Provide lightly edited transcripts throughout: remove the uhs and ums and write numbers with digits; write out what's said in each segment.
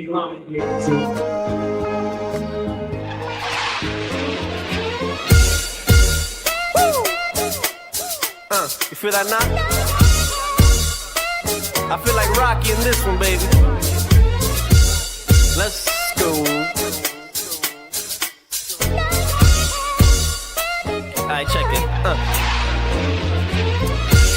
You feel that knock? I feel like Rocky in this one, baby. Let's go. Alright, check it.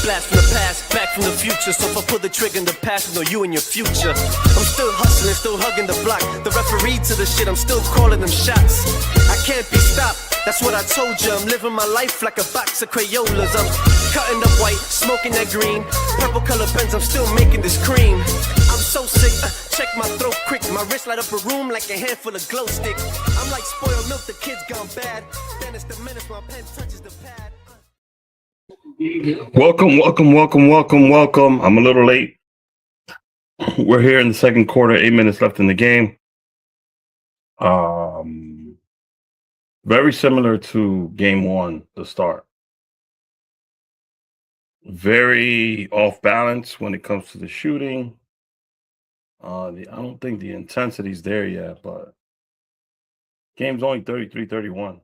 Blast from the past, back from the future. So if I pull the trigger in the past, know you and your future. I'm still hustling, still hugging the block. The referee to the shit, I'm still calling them shots. I can't be stopped. That's what I told you, I'm living my life like a box of Crayolas. I'm cutting up white, smoking that green. Purple color pens, I'm still making this cream. I'm so sick, check my throat quick. My wrist light up a room like a handful of glow sticks. I'm like spoiled milk, the kid's gone bad. Then it's the minutes my pen touches the pad. Welcome. I'm a little late. We're here in the second quarter, 8 minutes left in the game. Very similar to game one, the start. Very off balance when it comes to the shooting. I don't think the intensity's there yet, but game's only 33-31.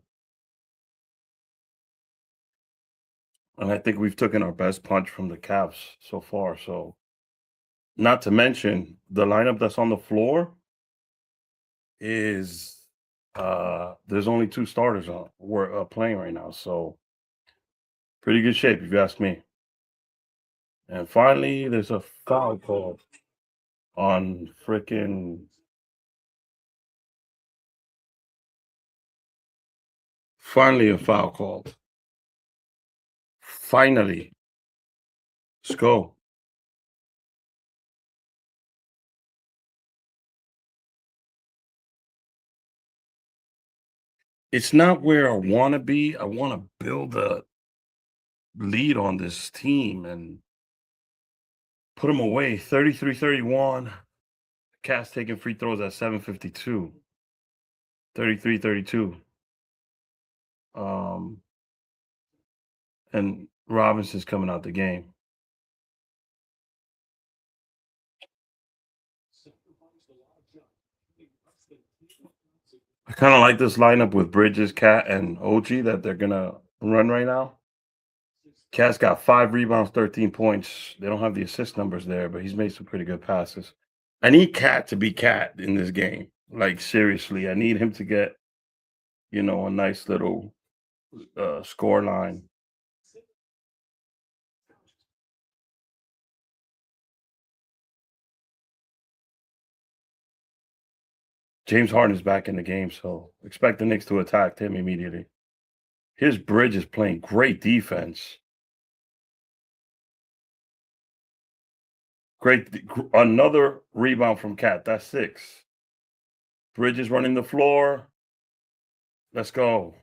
And I think we've taken our best punch from the Cavs so far. So, not to mention the lineup that's on the floor is there's only two starters playing right now. So, pretty good shape if you ask me. And finally, there's a foul call on freaking. Finally, a foul called. Finally. Let's go. It's not where I want to be. I want to build a lead on this team and put them away. 33-31. Cavs taking free throws at 7:52. 33-32. And Robinson's coming out the game. I kind of like this lineup with Bridges, Cat, and OG that they're going to run right now. Cat's got 5 rebounds, 13 points. They don't have the assist numbers there, but he's made some pretty good passes. I need Cat to be Cat in this game. Like, seriously, I need him to get, a nice little score line. James Harden is back in the game, so expect the Knicks to attack him immediately. His Bridge is playing great defense. Another rebound from Cat. That's 6. Bridges running the floor. Let's go.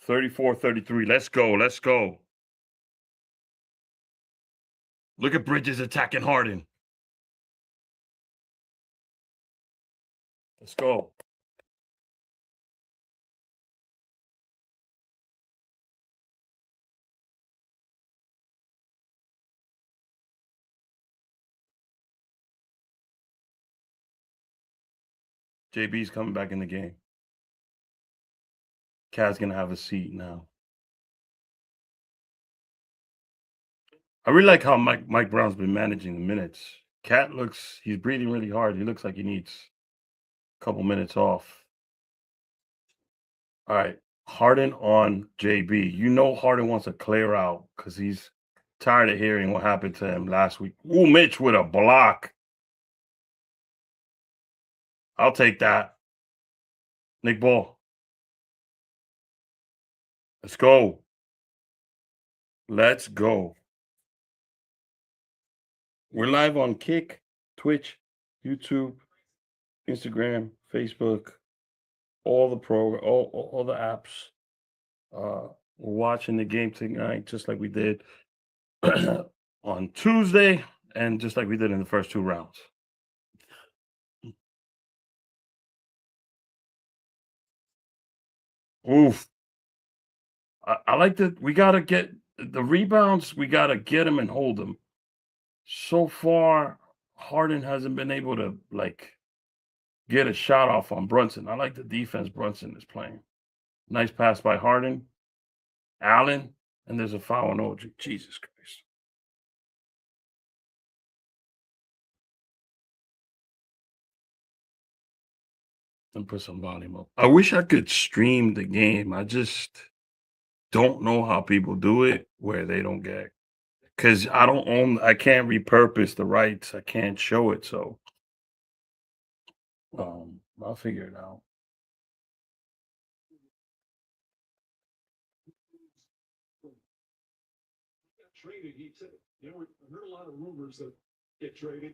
34-33. Let's go. Look at Bridges attacking Harden. Let's go. JB's coming back in the game. Cat's going to have a seat now. I really like how Mike Brown's been managing the minutes. Cat he's breathing really hard. He looks like he needs a couple minutes off. All right. Harden on JB. Harden wants to clear out because he's tired of hearing what happened to him last week. Ooh, Mitch with a block. I'll take that. Nick Ball. Let's go. We're live on Kick, Twitch, YouTube, Instagram, Facebook, all the apps. We're watching the game tonight just like we did on Tuesday and just like we did in the first 2 rounds. Oof. I like that. We got to get the rebounds. We got to get them and hold them. So far, Harden hasn't been able to, get a shot off on Brunson. I like the defense Brunson is playing. Nice pass by Harden, Allen, and there's a foul on OG. Jesus Christ. And put some volume up. I wish I could stream the game. I just don't know how people do it where they don't get, because I can't repurpose the rights. I can't show it. So I'll figure it out. Traded, he said, I heard a lot of rumors that get traded.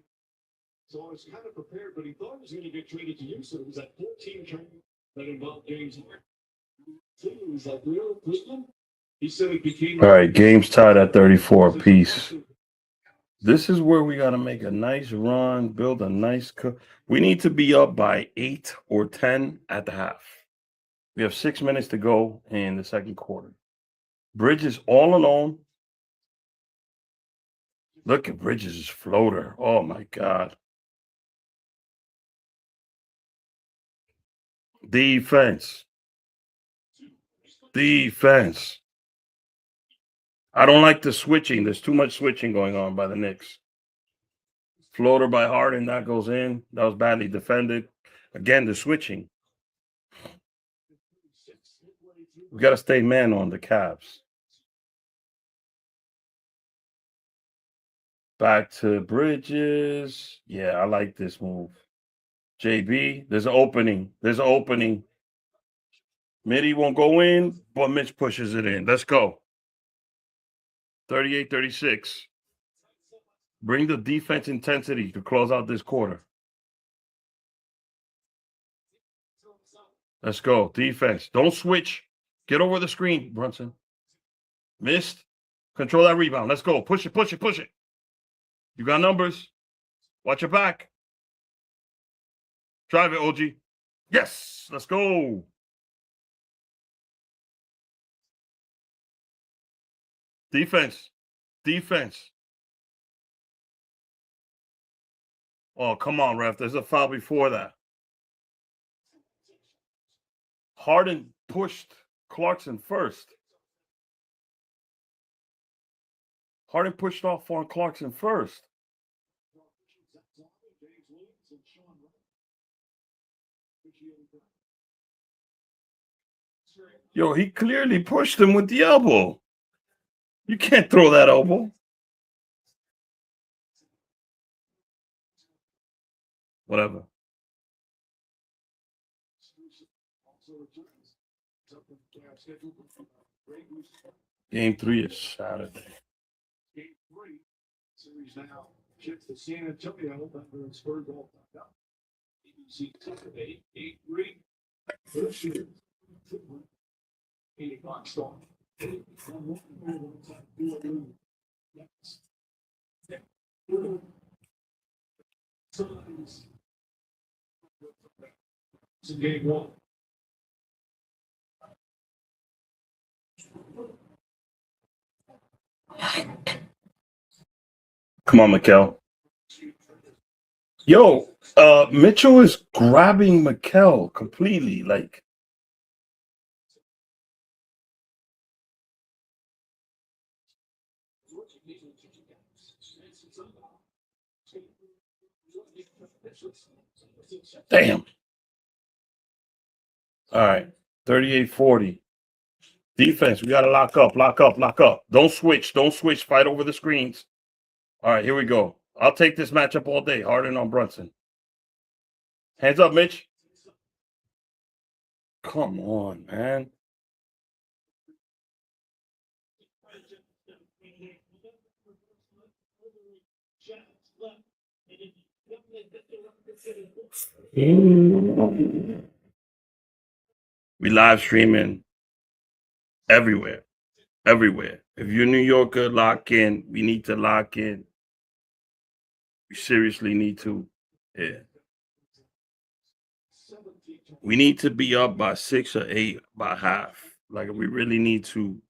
So I was kind of prepared, but he thought he was going to get traded to you. So it was that 14 trade that involved James Harden. He was like, real Cleveland? He said it became. All right, game's tied at 34 apiece. This is where we got to make a nice run, build a nice. We need to be up by 8 or 10 at the half. We have 6 minutes to go in the second quarter. Bridges all alone. Look at Bridges' floater. Oh, my God. Defense. Defense. I don't like the switching. There's too much switching going on by the Knicks. Floater by Harden, that goes in. That was badly defended. Again, the switching. We got to stay man on the Cavs. Back to Bridges. Yeah, I like this move. JB, there's an opening. There's an opening. Mitty won't go in, but Mitch pushes it in. Let's go. 38-36. Bring the defense intensity to close out this quarter. Let's go. Defense. Don't switch. Get over the screen, Brunson. Missed. Control that rebound. Let's go. Push it, push it, push it. You got numbers. Watch your back. Drive it, OG. Yes. Let's go. Defense. Defense. Oh, come on, ref. There's a foul before that. Harden pushed Clarkson first. Harden pushed off on Clarkson first. Yo, he clearly pushed him with the elbow. You can't throw that elbow. Whatever. Game 3 is Saturday. Game 3 series now shifts to San Antonio under Spurs.com. ABC Saturday, 8-3. First year. 8 o'clock start. It's in game 1. Come on, Mikal. Yo, Mitchell is grabbing Mikal completely. Like, damn. All right. 38-40. Defense, we got to lock up, lock up, lock up. Don't switch. Don't switch. Fight over the screens. All right, here we go. I'll take this matchup all day. Harden on Brunson. Hands up, Mitch. Come on, man. We live streaming everywhere. Everywhere. If you're New Yorker, lock in. We need to lock in. We seriously need to. Yeah. We need to be up by 6 or 8 by half. Like, we really need to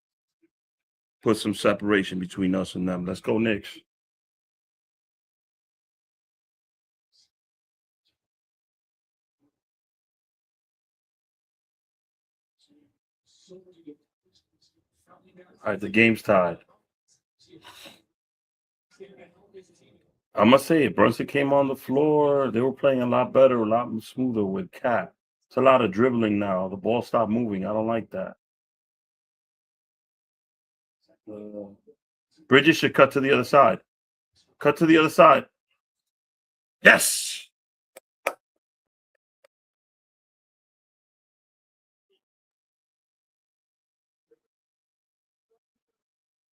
put some separation between us and them. Let's go, Knicks. All right, the game's tied. I must say, Brunson came on the floor. They were playing a lot better, a lot smoother with Cat. It's a lot of dribbling now. The ball stopped moving. I don't like that. Bridges should cut to the other side. Cut to the other side. Yes!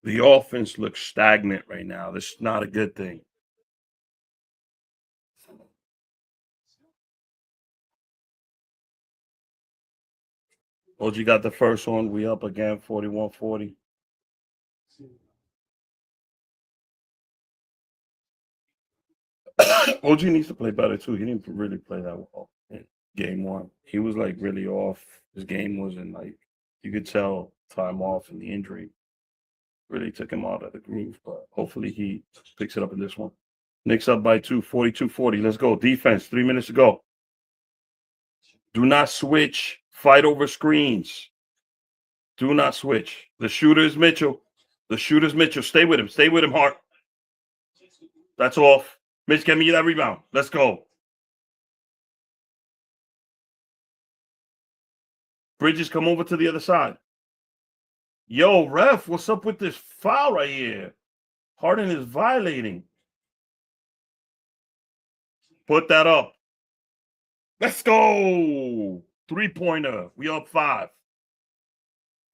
The offense looks stagnant right now. This is not a good thing. OG got the first one. We up again, 41-40. OG needs to play better, too. He didn't really play that well in game one. He was, like, really off. His game wasn't, like, you could tell time off and the injury really took him out of the groove. But hopefully he picks it up in this one. Knicks up by 2, 42-40. Let's go. Defense, 3 minutes to go. Do not switch. Fight over screens. Do not switch. The shooter is Mitchell. The shooter's Mitchell. Stay with him. Stay with him, Hart. That's off. Mitch, get me that rebound. Let's go. Bridges, come over to the other side. Yo, ref, what's up with this foul right here? Harden is violating. Put that up. Let's go. 3-pointer. We up 5.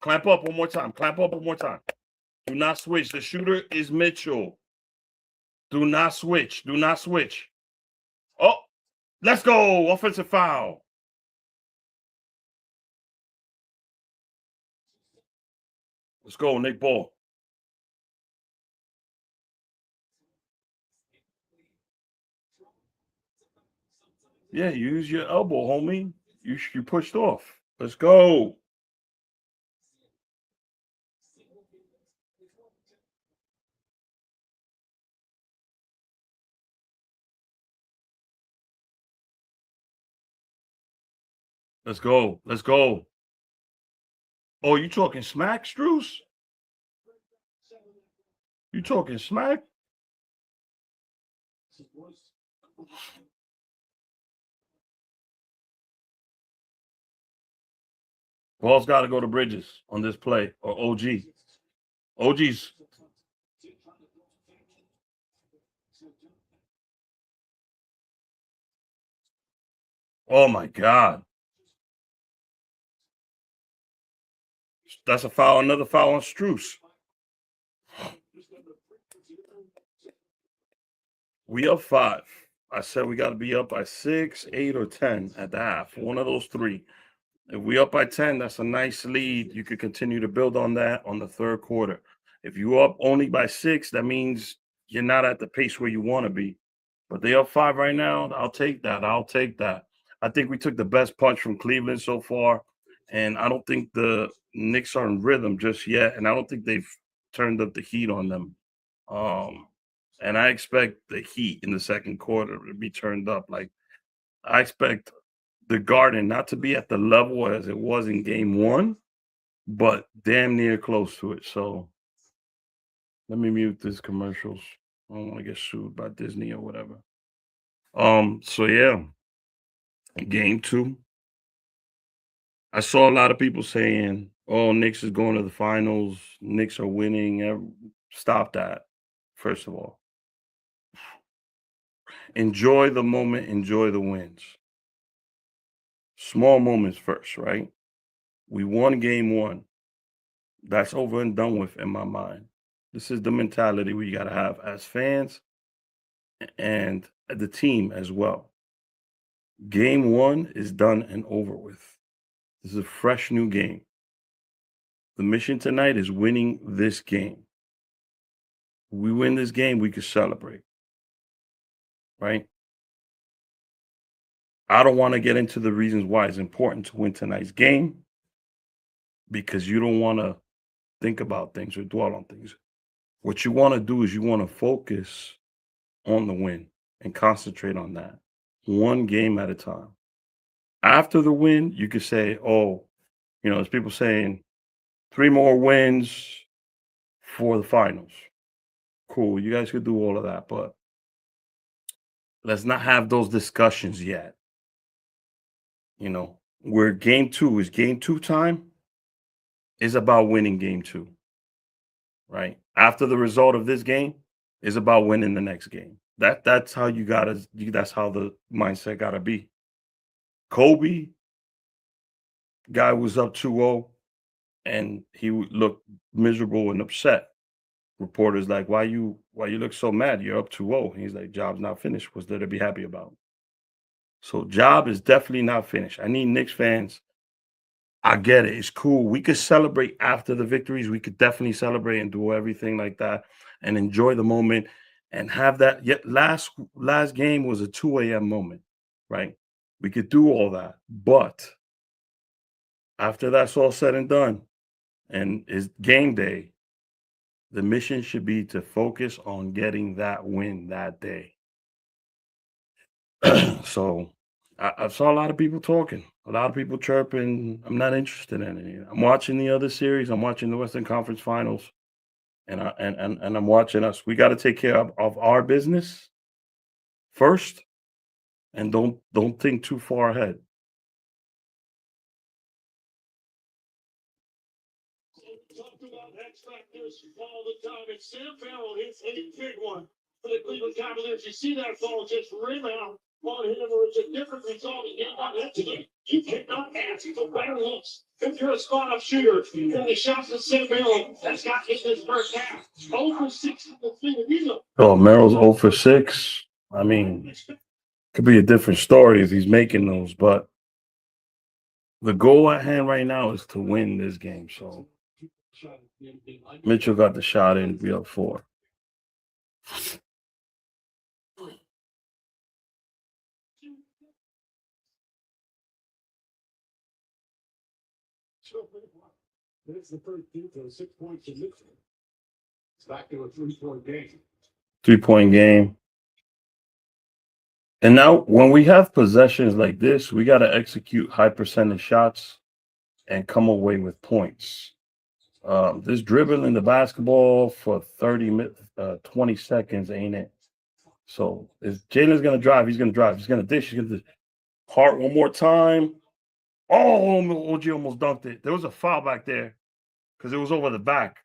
Clamp up one more time. Clamp up one more time. Do not switch. The shooter is Mitchell. Do not switch. Do not switch. Oh, let's go. Offensive foul. Let's go, Nick Ball. Yeah, use your elbow, homie. You pushed off. Let's go. Let's go. Let's go. Oh, you talking smack, Struce? You talking smack? Ball's got to go to Bridges on this play, or OG. OG's. Oh, my God. That's a foul. Another foul on Struce. We up 5. I said we got to be up by 6, 8, or 10 at the half. One of those 3. If we up by 10, that's a nice lead. You could continue to build on that on the third quarter. If you up only by 6, that means you're not at the pace where you want to be. But they up 5 right now. I'll take that. I'll take that. I think we took the best punch from Cleveland so far. And I don't think the Knicks are in rhythm just yet. And I don't think they've turned up the heat on them. And I expect the heat in the second quarter to be turned up. Like, I expect the Garden not to be at the level as it was in game 1, but damn near close to it. So let me mute these commercials. I don't want to get sued by Disney or whatever. So yeah, game 2. I saw a lot of people saying, oh, Knicks is going to the finals. Knicks are winning. Stop that, first of all. Enjoy the moment. Enjoy the wins. Small moments first, right? We won game 1. That's over and done with in my mind. This is the mentality we got to have as fans and the team as well. Game 1 is done and over with. This is a fresh new game. The mission tonight is winning this game. If we win this game, we can celebrate, right? I don't want to get into the reasons why it's important to win tonight's game, because you don't want to think about things or dwell on things. What you want to do is you want to focus on the win and concentrate on that, one game at a time. After the win, you could say, oh, there's people saying, 3 more wins for the finals. Cool. You guys could do all of that, but let's not have those discussions yet. Where game 2 is game 2 time is about winning game 2, right? After the result of this game is about winning the next game. That's how that's how the mindset gotta be. Kobe guy was up 2-0 and he looked miserable and upset. Reporters like, why you look so mad? You're up 2-0. He's like, job's not finished. What's there to be happy about? So job is definitely not finished. I need Knicks fans. I get it. It's cool. We could celebrate after the victories. We could definitely celebrate and do everything like that and enjoy the moment and have that. Yet last game was a 2 a.m. moment, right? We could do all that. But after that's all said and done and it's game day, the mission should be to focus on getting that win that day. So I saw a lot of people talking, a lot of people chirping. I'm not interested in it. I'm watching the other series. I'm watching the Western Conference Finals, and I'm watching us. We got to take care of our business first, and don't think too far ahead. Talk about X factors all the time, and Sam Farrell hits a big one for the Cleveland Cavaliers. You see that ball just rim out on him, or it's a different result. He got into it. You cannot ask for better looks if you're a spot-up shooter. And the shots that Sam Farrell has got in this first half. Over 6 in the field. Oh, Merrill's 0 for 6. I mean, could be a different story if he's making those, but the goal at hand right now is to win this game. So Mitchell got the shot in. We up 4. That's the first for 6 points in Mitchell. It's back to a 3-point game. 3-point game. And now when we have possessions like this, we got to execute high percentage shots and come away with points. This dribbling the basketball for 20 seconds, ain't it? So if Jalen's going to drive, he's going to drive. He's going to dish. He's going to dish. Hart one more time. Oh, OG almost dunked it. There was a foul back there because it was over the back,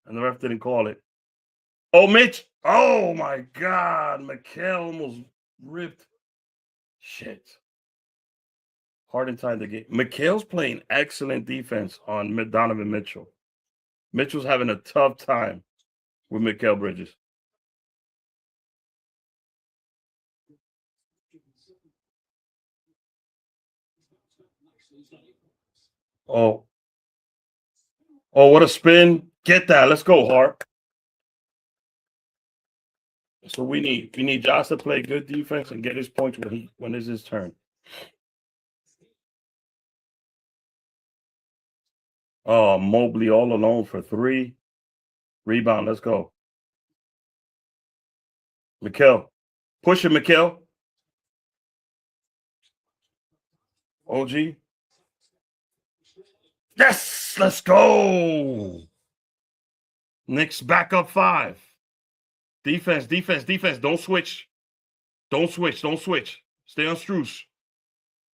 and the ref didn't call it. Oh, Mitch. Oh, my God. Mikal almost ripped. Shit. Harden tied the game. Mikal's playing excellent defense on Donovan Mitchell. Mitchell's having a tough time with Mikal Bridges. Oh, what a spin. Get that. Let's go, Hart. So we need Josh to play good defense and get his points when it's his turn. Oh, Mobley all alone for 3. Rebound. Let's go. Mikal. Push it, Mikal. OG. Yes, let's go. Knicks back up 5. Defense. Don't switch. Stay on Strus.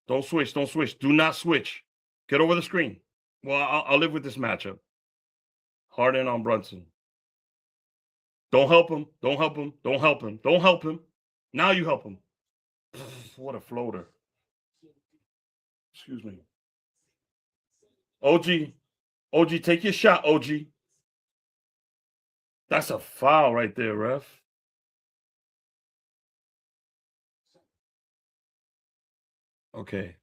Don't switch. Do not switch. Get over the screen. Well, I'll live with this matchup. Harden on Brunson. Don't help him. Now you help him. What a floater. Excuse me. OG, take your shot, OG. That's a foul right there, ref. Okay.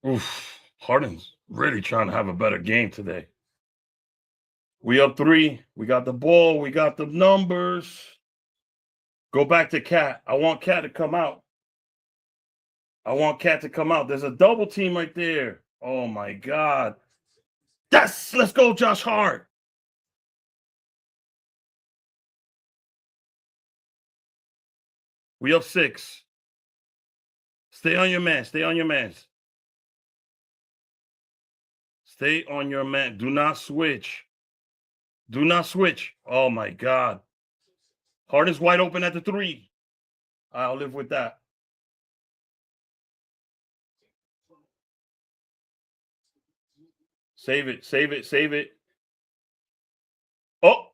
Oof. Harden's really trying to have a better game today. We up 3. We got the ball. We got the numbers. Go back to Cat. I want Cat to come out. There's a double team right there. Oh, my God. Yes, let's go, Josh Hart. We up 6. Stay on your man. Stay on your man. Do not switch. Do not switch. Oh, my God. Harden's wide open at the 3. I'll live with that. Save it. Save it. Save it. Oh.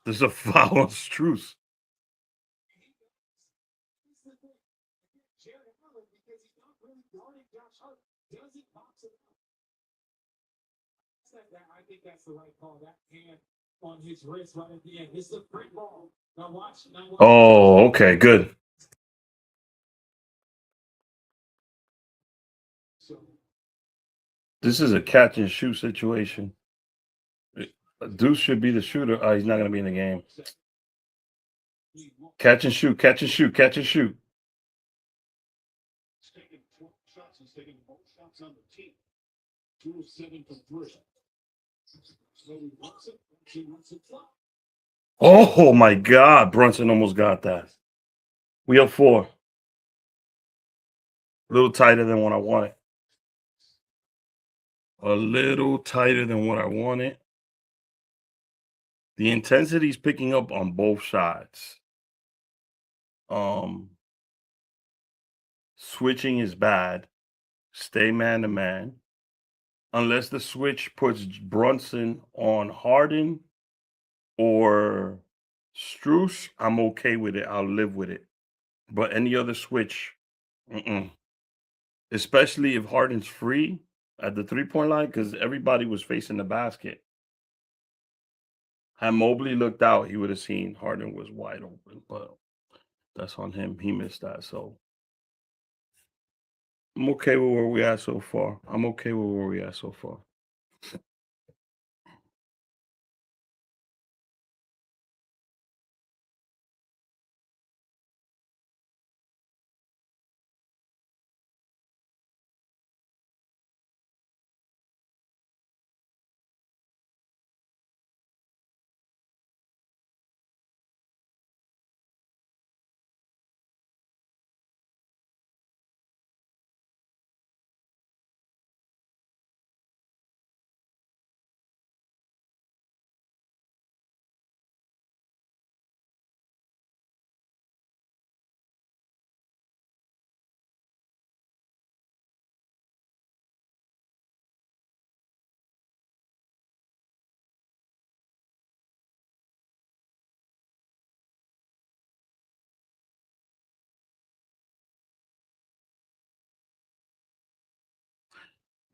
There's a foul on Strus. I think that's the right call. That hand on his wrist right at the end. This is a free ball. Now watch. Oh, okay, good. This is a catch and shoot situation. Deuce should be the shooter. Oh, he's not going to be in the game. Catch and shoot, catch and shoot, catch and shoot. He's taking 12 shots. He's taking the most shots on the team. 2 of 7 from 3. Oh, my God. Brunson almost got that. We up 4. A little tighter than what I wanted. A little tighter than what I wanted. The intensity is picking up on both sides. Switching is bad. Stay man to man. Unless the switch puts Brunson on Harden or Strus, I'm okay with it. I'll live with it. But any other switch, especially if Harden's free at the 3-point line, because everybody was facing the basket. Had Mobley looked out, he would have seen Harden was wide open, but that's on him. He missed that. So I'm okay with where we at so far.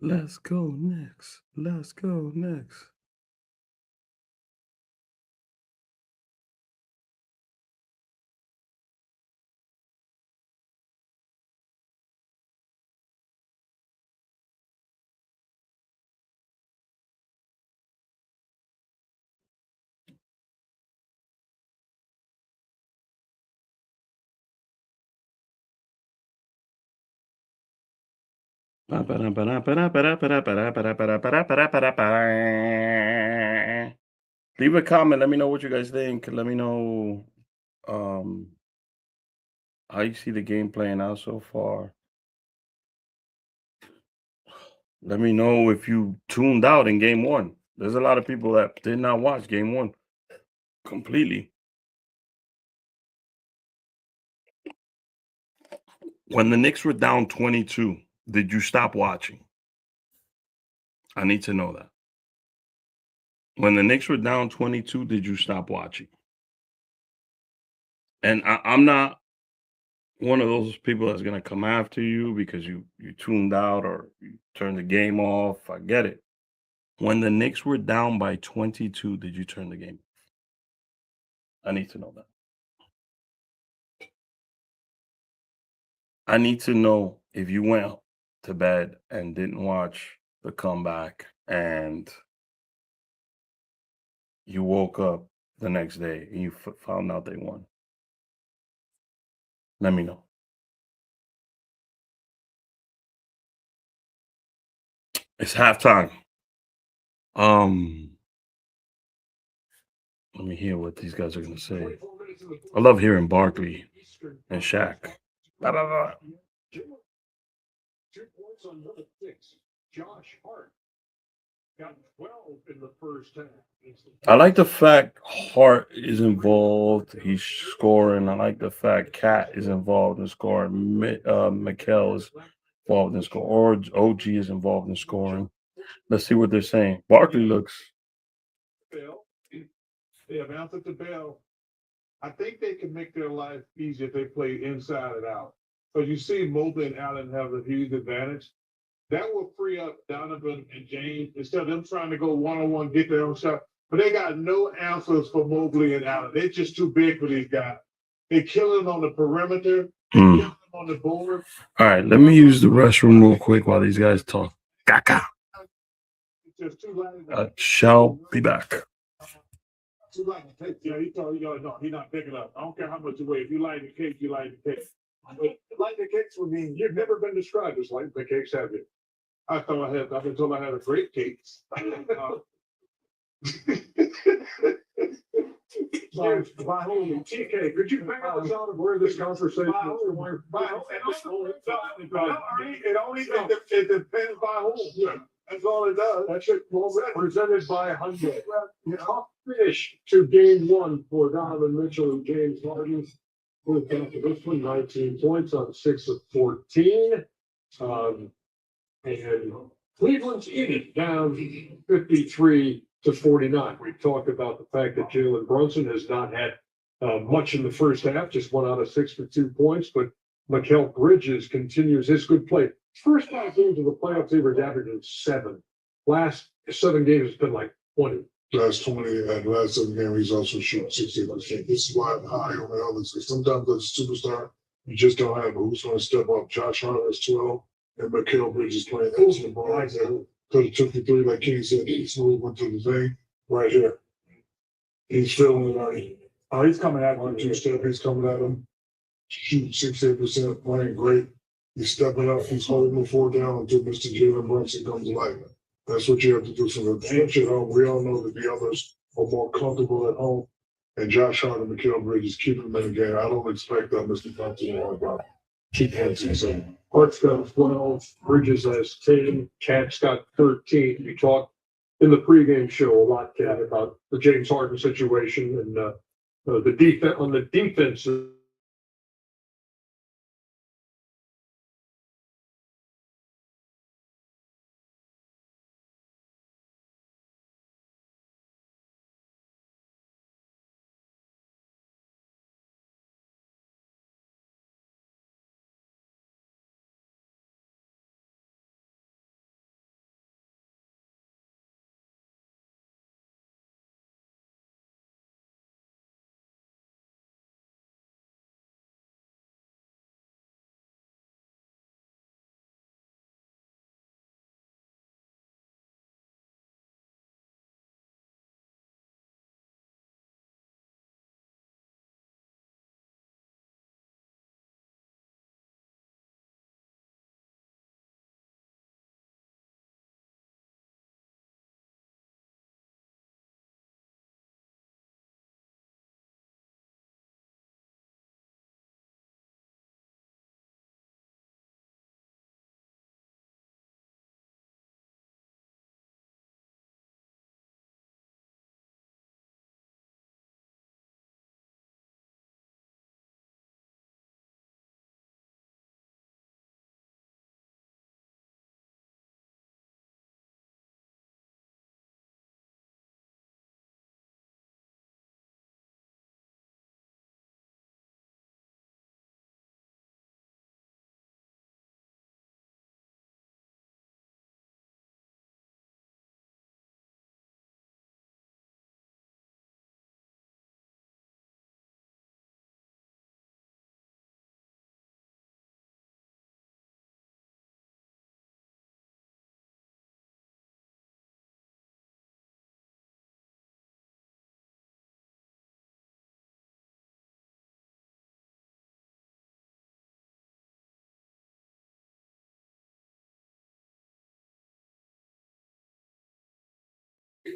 Let's go Knicks. Let's go Knicks. Leave a comment. Let me know what you guys think. Let me know how you see the game playing out so far. Let me know if you tuned out in game 1. There's a lot of people that did not watch game 1 completely. When the Knicks were down 22, did you stop watching? I need to know that. When the Knicks were down 22, did you stop watching? And I'm not one of those people that's going to come after you because you tuned out or you turned the game off. I get it. When the Knicks were down by 22, did you turn the game off? I need to know that. I need to know if you went to bed and didn't watch the comeback and you woke up the next day and you found out they won. Let me know. It's halftime. Let me hear what these guys are gonna say. I love hearing Barkley and Shaq. Blah, blah, blah. 2 points on number 6. Josh Hart got 12 in the first half. I like the fact Hart is involved. He's scoring. I like the fact Cat is involved in scoring. Mikel is involved in scoring. Or OG is involved in scoring. Let's see what they're saying. Barkley looks. Bell. They have mounted the bell. I think they can make their life easier if they play inside and out. Because you see Mobley and Allen have a huge advantage. That will free up Donovan and James instead of them trying to go one-on-one, get their own shot. But they got no answers for Mobley and Allen. They're just too big for these guys. They kill them on the perimeter. They kill them on the board. All right, let me use the restroom real quick while these guys talk. Kaka. It's just too loud. Shall be back. Too light the cake. Yeah, he told you, no, he's not picking up. I don't care how much you weigh. If you light the cake, you light the cake. But lighting the cakes would mean you've never been described as lighting the cakes, have you? I've been told I had a great cake. By holy TK, could you figure us out of where this conversation is going? It depends by whom. Yeah. That's all it does. That's it. Presented by Hyundai. Tough finish to game 1 for Donovan Mitchell and James Harden. With this one, 19 points on 6 of 14. And Cleveland's in it, down 53-49. We talked about the fact that Jalen Brunson has not had much in the first half, just 1 out of 6 for 2 points, but Mikal Bridges continues his good play. First 5 games of the playoffs, he was averaging 7. Last 7 games, it's been like 20. Last 20 and last 7 games, he's also shooting 60%. This is why I'm high on the others. Sometimes as a superstar, you just don't have who's going to step up. Josh Hart has 12, and Mikal Bridges playing excellent ball. Could have took the 3, like King said. He smooth went to the thing right here. He's feeling it already. Oh, he's coming at him. 2-step, he's coming at him. Shooting 68%, playing great. He's stepping up. He's holding the 4 down until Mr. Jalen Brunson comes to life. That's what you have to do from the bench at home. We all know that the others are more comfortable at home. And Josh Hart and Mikal Bridges keeping them in the game. I don't expect Mr. Brunson to worry about keep dancing. So Hart's got 12, Bridges has 10, Cat's got 13. We talked in the pregame show a lot, Cat, about the James Harden situation and the defense on the defensive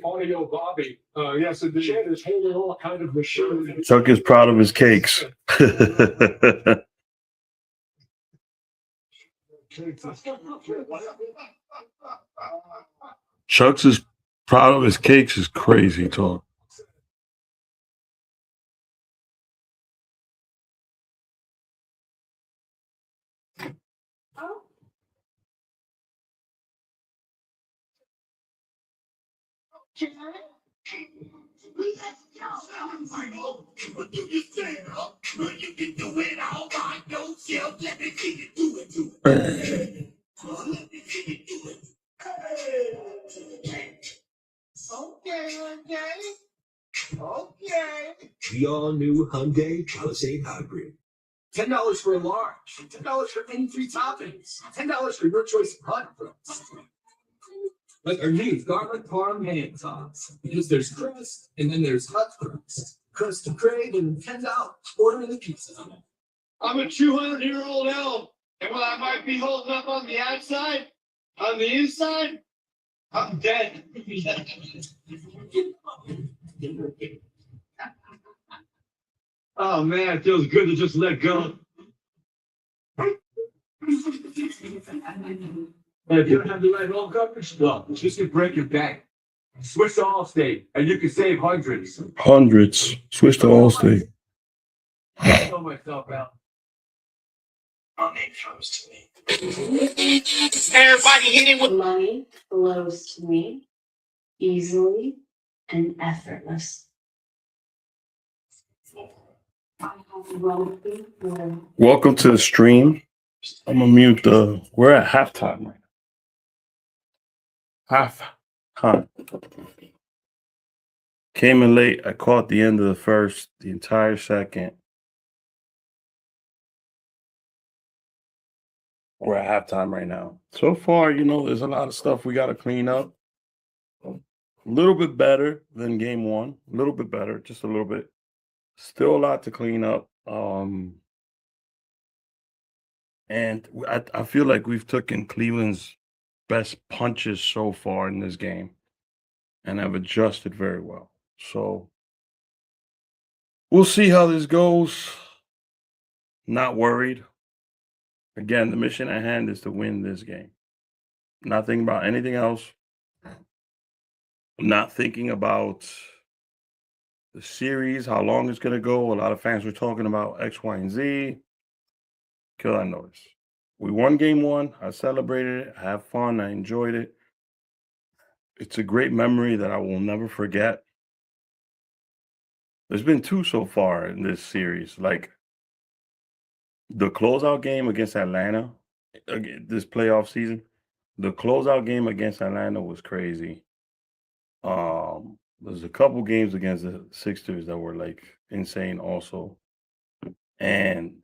audio Bobby. Yes, and Chad is holding all kind of machinery. Chuck is proud of his cakes. Chuck's is proud of his cakes is crazy talk. The all-new Hyundai Palisade Hybrid. $10 for a large. $10 for any three toppings. $10 for your choice of hot fries. Like our new garlic parm ham tops. Because there's crust, and then there's hot crust. Crust to crave, and $10. Order in the pizza. I'm a 200-year-old elf, and while I might be holding up on the outside, on the inside, I'm dead. Oh man, it feels good to just let go. And if you don't have the right home coverage, well, this could break your bank. Switch to Allstate, and you can save hundreds. Hundreds. Switch to Allstate. I know myself out. My name comes to me. Everybody hit it with Money flows to me easily and effortless. I have wealthy flow. Welcome to the stream. I'm gonna mute the. We're at halftime right now. Halftime. Came in late. I caught the end of the first, the entire second. We're at halftime right now. So far, there's a lot of stuff we got to clean up. A little bit better than game one. A little bit better, just a little bit. Still a lot to clean up. And I feel like we've taken Cleveland's best punches so far in this game and have adjusted very well. So we'll see how this goes. Not worried. Again, the mission at hand is to win this game. Not thinking about anything else. Not thinking about the series, how long it's going to go. A lot of fans were talking about X, Y, and Z. Because I noticed. We won game one. I celebrated it. I had fun. I enjoyed it. It's a great memory that I will never forget. There's been two so far in this series. Like the closeout game against Atlanta, this playoff season, the closeout game against Atlanta was crazy. There's a couple games against the Sixers that were like insane also. And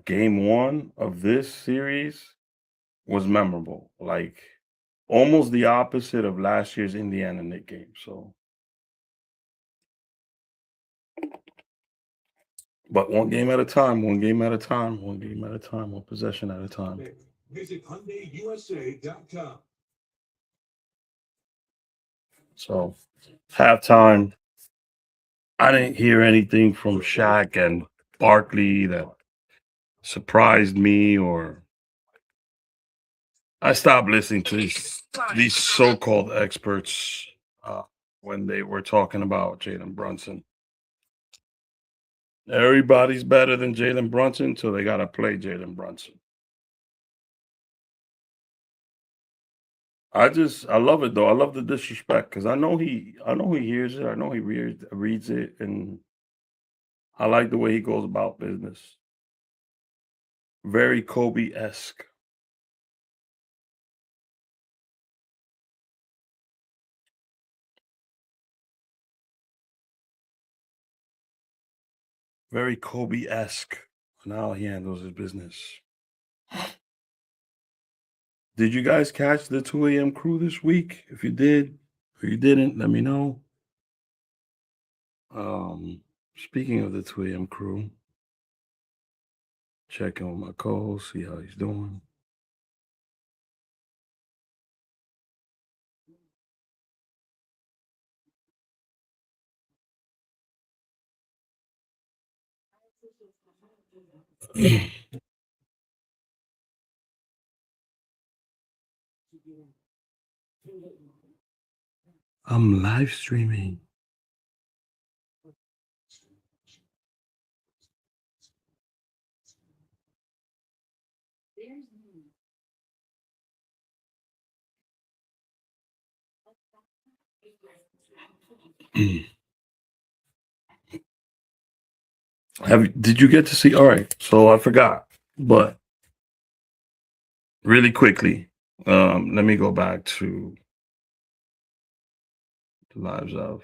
game one of this series was memorable. Like almost the opposite of last year's Indiana Knicks game. So, but one game at a time, one game at a time, one game at a time, one possession at a time. Visit HyundaiUSA.com. So, halftime, I didn't hear anything from Shaq and Barkley that surprised me, or I stopped listening to these so-called experts when they were talking about Jalen Brunson. Everybody's better than Jalen Brunson, so they got to play Jalen Brunson. I love it though. I love the disrespect because I know he hears it. I know he reads it, and I like the way he goes about business. Very Kobe-esque. Very Kobe-esque on how he handles his business. Did you guys catch the 2 a.m. crew this week? If you did, or you didn't, let me know. Speaking of the 2 a.m. crew, checking with my co-host, see how he's doing. I'm live streaming. Did you get to see? All right, so I forgot, but really quickly, let me go back to the lives of.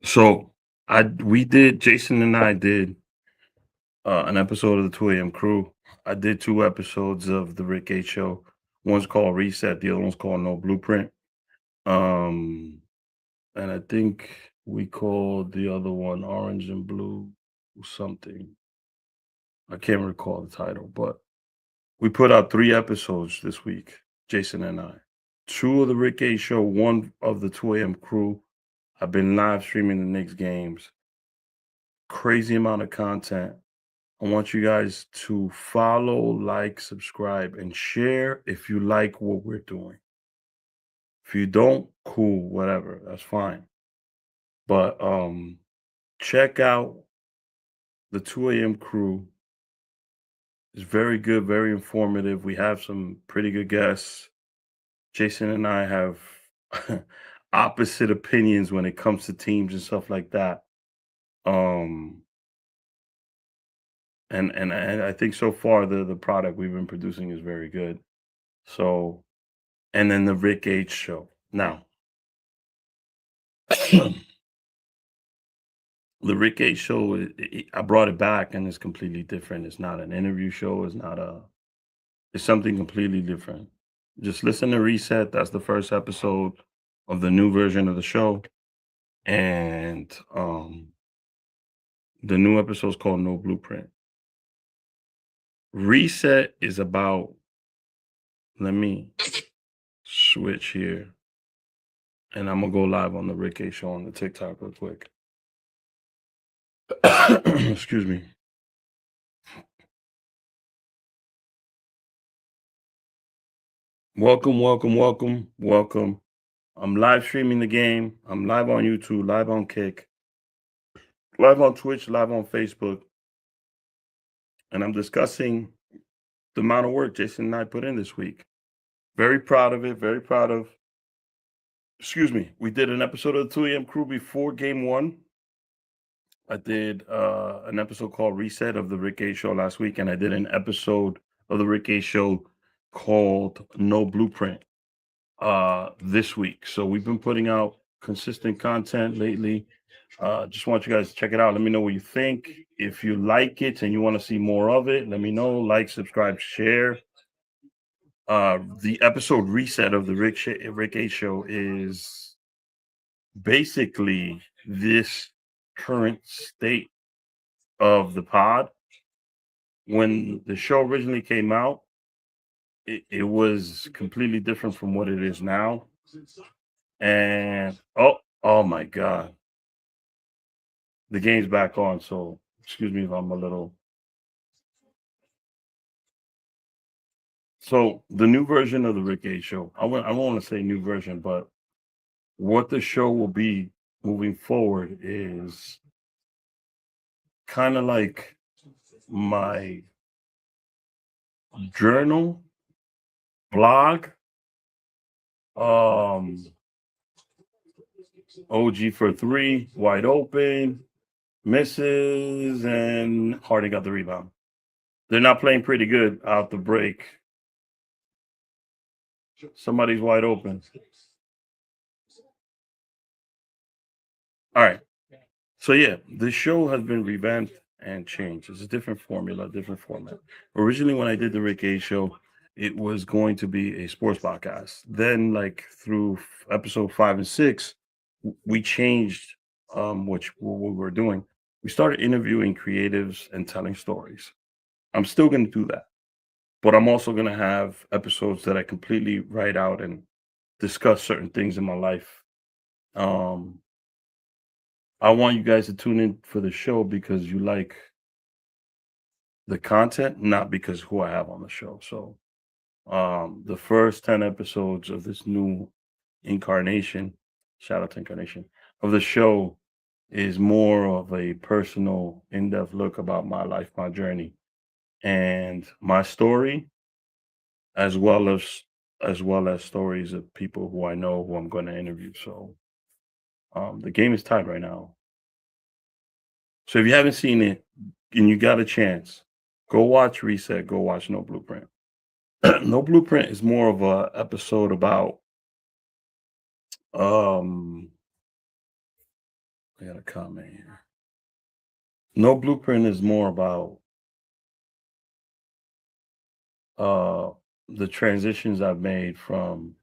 So Jason and I did an episode of the 2 a.m. crew. I did 2 episodes of the Rick H show. One's called Reset, the other one's called No Blueprint. And I think we called the other one Orange and Blue something. I can't recall the title, but we put out 3 episodes this week, Jason and I. 2 of the Rick A show, 1 of the 2 a.m. crew. I've been live streaming the Knicks games. Crazy amount of content. I want you guys to follow, like, subscribe, and share if you like what we're doing. If you don't, cool, whatever, that's fine. But check out the 2 a.m. crew. It's very good, very informative. We have some pretty good guests. Jason and I have opposite opinions when it comes to teams and stuff like that. And I think so far the product we've been producing is very good. So, and then the Rick H show. Now, the Rick H show, I brought it back and it's completely different. It's not an interview show. It's something completely different. Just listen to Reset. That's the first episode of the new version of the show. And the new episode is called No Blueprint. Reset is about, let me switch here. And I'm going to go live on the Rick A show on the TikTok real quick. Excuse me. Welcome. I'm live streaming the game. I'm live on YouTube, live on Kick, live on Twitch, live on Facebook. And I'm discussing the amount of work Jason and I put in this week. Very proud of it. Very proud of. Excuse me. We did an episode of the 2 a.m. crew before game 1. I did an episode called Reset of the Rick A show last week. And I did an episode of the Rick A show called No Blueprint this week. So we've been putting out consistent content lately. Just want you guys to check it out. Let me know what you think. If you like it and you want to see more of it, let me know. Like, subscribe, share. The episode Reset of the Rick A show is basically this current state of the pod. When the show originally came out, it was completely different from what it is now. And oh my God. The game's back on, so excuse me if I'm a little. So the new version of the Rick A show, I don't want to say new version, but what the show will be moving forward is kind of like my journal, blog, OG for 3, wide open, misses, and Harden got the rebound. They're not playing pretty good out the break. Somebody's wide open. All right. So yeah, the show has been revamped and changed. It's a different formula, different format. Originally, when I did the Rick A show, it was going to be a sports podcast. Then, like through episode 5 and 6, we changed what we were doing. We started interviewing creatives and telling stories. I'm still going to do that, but I'm also going to have episodes that I completely write out and discuss certain things in my life. I want you guys to tune in for the show because you like the content, not because who I have on the show. So the first 10 episodes of this new incarnation, shout out to incarnation, of the show is more of a personal, in-depth look about my life, my journey, and my story, as well as stories of people who I know who I'm going to interview. So the game is tied right now. So if you haven't seen it and you got a chance, go watch Reset, go watch No Blueprint. No Blueprint is more of a episode about I got a comment here. No Blueprint is more about the transitions I've made from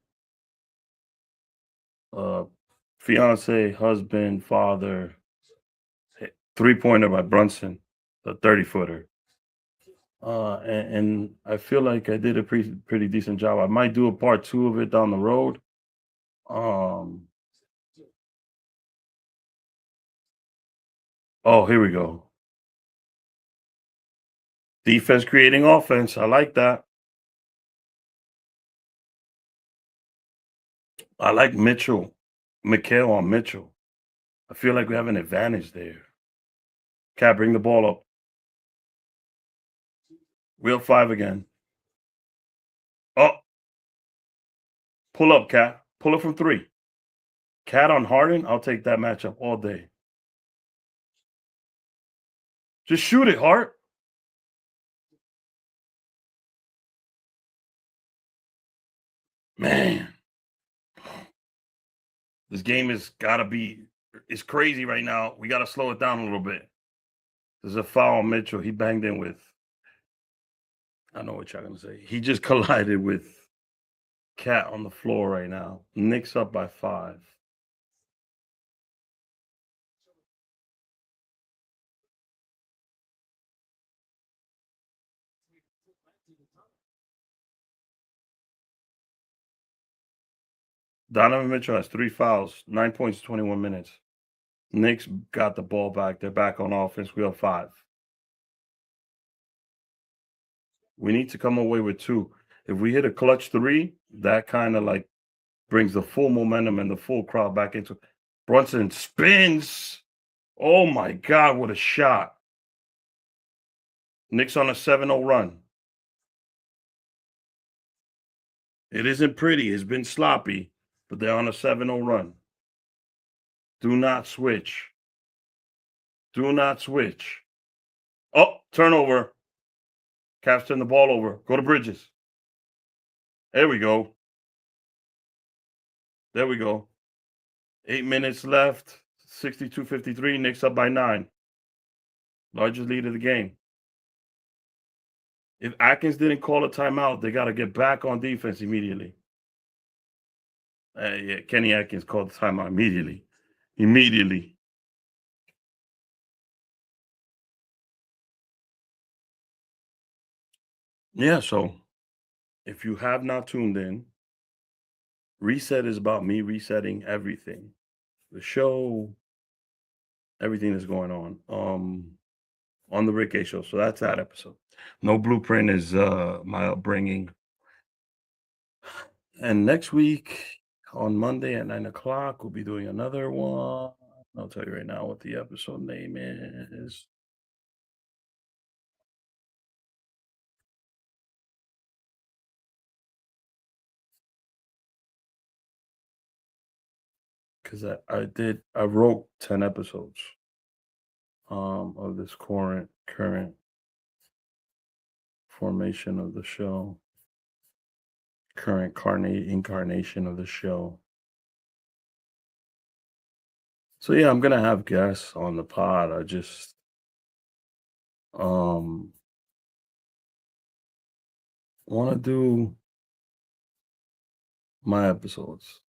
fiance, husband, father, 3-pointer by Brunson, the 30-footer. And I feel like I did a pretty decent job. I might do a part 2 of it down the road. Oh, here we go. Defense creating offense. I like that. I like Mikhail on Mitchell. I feel like we have an advantage there. Cat, bring the ball up. Wheel 5 again. Oh. Pull up, Cat. Pull up from 3. Cat on Harden. I'll take that matchup all day. Just shoot it, Hart. Man. This game is gotta be, it's crazy right now. We gotta slow it down a little bit. There's a foul on Mitchell. He banged in with, I know what y'all gonna say. He just collided with Cat on the floor right now. Knicks up by 5. Donovan Mitchell has 3 fouls, 9 points, 21 minutes. Knicks got the ball back. They're back on offense. We have 5. We need to come away with 2. If we hit a clutch 3, that kind of like brings the full momentum and the full crowd back into. Brunson spins. Oh my God, what a shot. Knicks on a 7-0 run. It isn't pretty. It's been sloppy, but they're on a 7-0 run. Do not switch. Do not switch. Oh, turnover. Cavs turn the ball over. Go to Bridges. There we go. There we go. 8 minutes left. 62-53. Knicks up by 9. Largest lead of the game. If Atkins didn't call a timeout, they got to get back on defense immediately. Yeah, Kenny Atkins called the timeout immediately. Immediately. Yeah, so if you have not tuned in, Reset is about me resetting everything. The show, everything that's going on the Rick A show. So that's that episode. No Blueprint is my upbringing. And next week on Monday at 9:00, we'll be doing another one. I'll tell you right now what the episode name is. Because I wrote 10 episodes of this current formation of the show, current incarnation of the show. So yeah, I'm gonna have guests on the pod. I just want to do my episodes.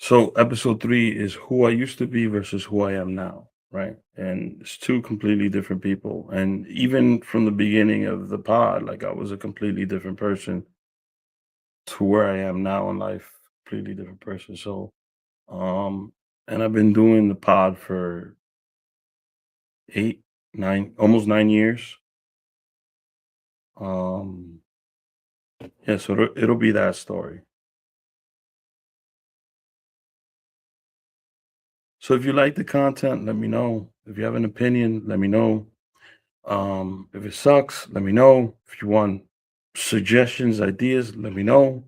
So episode 3 is who I used to be versus who I am now, right? And it's 2 completely different people. And even from the beginning of the pod, like I was a completely different person to where I am now in life, completely different person. So and I've been doing the pod for almost 9 years. Yeah, so it'll be that story. So if you like the content, let me know. If you have an opinion, let me know. If it sucks, let me know. If you want suggestions, ideas, let me know.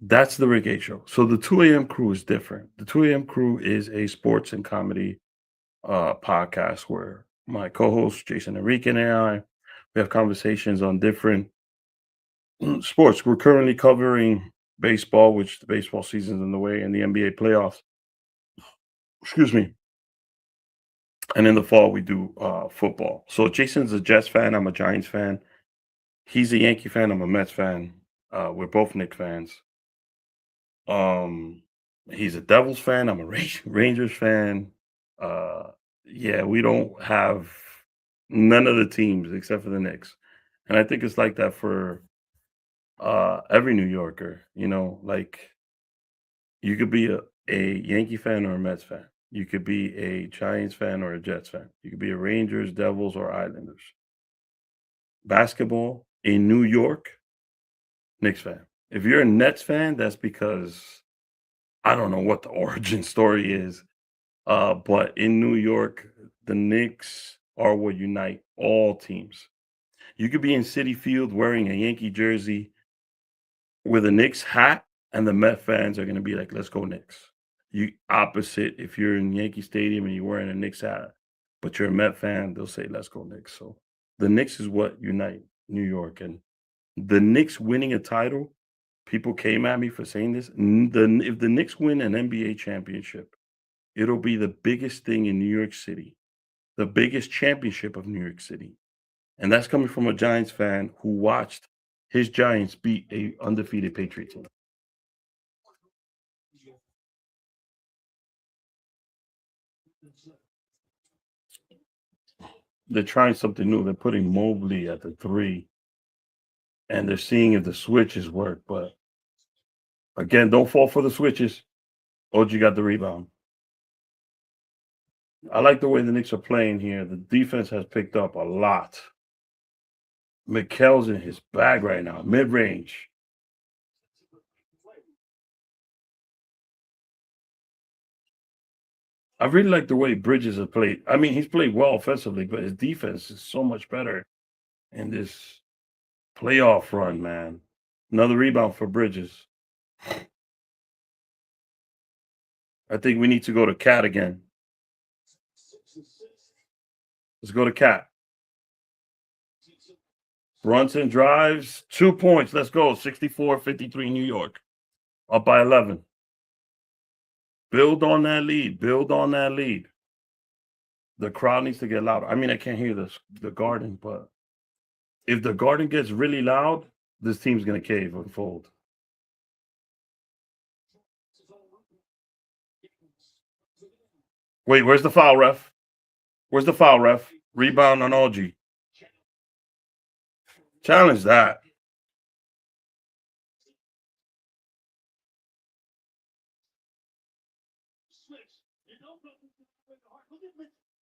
That's the Rick H Show. So the 2 a.m. crew is different. The 2 a.m. crew is a sports and comedy podcast where my co-host Jason Enrique and I we have conversations on different sports. We're currently covering baseball, which the baseball season's in the way, and the NBA playoffs. Excuse me. And in the fall, we do football. So Jason's a Jets fan. I'm a Giants fan. He's a Yankee fan. I'm a Mets fan. We're both Knicks fans. He's a Devils fan. I'm a Rangers fan. Yeah, we don't have none of the teams except for the Knicks, and I think it's like that for every New Yorker. Like you could be a Yankee fan or a Mets fan. You could be a Giants fan or a Jets fan. You could be a Rangers, Devils, or Islanders. Basketball in New York, Knicks fan. If you're a Nets fan, that's because I don't know what the origin story is. But in New York, the Knicks are what unite all teams. You could be in Citi Field wearing a Yankee jersey with a Knicks hat, and the Met fans are going to be like, "Let's go Knicks." You opposite if you're in Yankee Stadium and you're wearing a Knicks hat, but you're a Met fan, they'll say, "Let's go Knicks." So the Knicks is what unite New York, and the Knicks winning a title. People came at me for saying this. If the Knicks win an NBA championship, it'll be the biggest thing in New York City, the biggest championship of New York City. And that's coming from a Giants fan who watched his Giants beat a undefeated Patriot team. They're trying something new. They're putting Mobley at the 3, and they're seeing if the switches work. But again, don't fall for the switches. OG got the rebound. I like the way the Knicks are playing here. The defense has picked up a lot. Mikel's in his bag right now, mid-range. I really like the way Bridges has played. I mean, he's played well offensively, but his defense is so much better in this playoff run, man. Another rebound for Bridges. I think we need to go to Cat again. Let's go to Cat. Brunson drives, 2 points. Let's go. 64-53 New York. Up by 11. Build on that lead. Build on that lead. The crowd needs to get louder. I mean, I can't hear the Garden, but if the Garden gets really loud, this team's going to cave and fold. Wait, where's the foul, ref? Where's the foul, ref? Rebound on OG. Challenge that.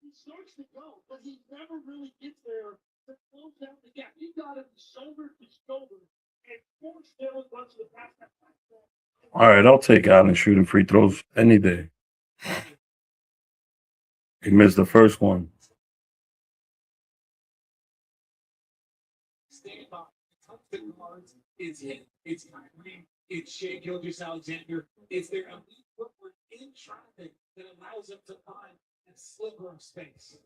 He starts to go, but he never really gets there to close out the gap. He got him shoulder to shoulder and forced Jalen Brunson to pass that. All right, I'll take Allen shooting free throws any day. He missed the first one. Stand by. Thompson guards is hit. It's Kyrie. It's Shea Gilgeous-Alexander. It's their elite footwork in traffic that allows them to find that sliver of space.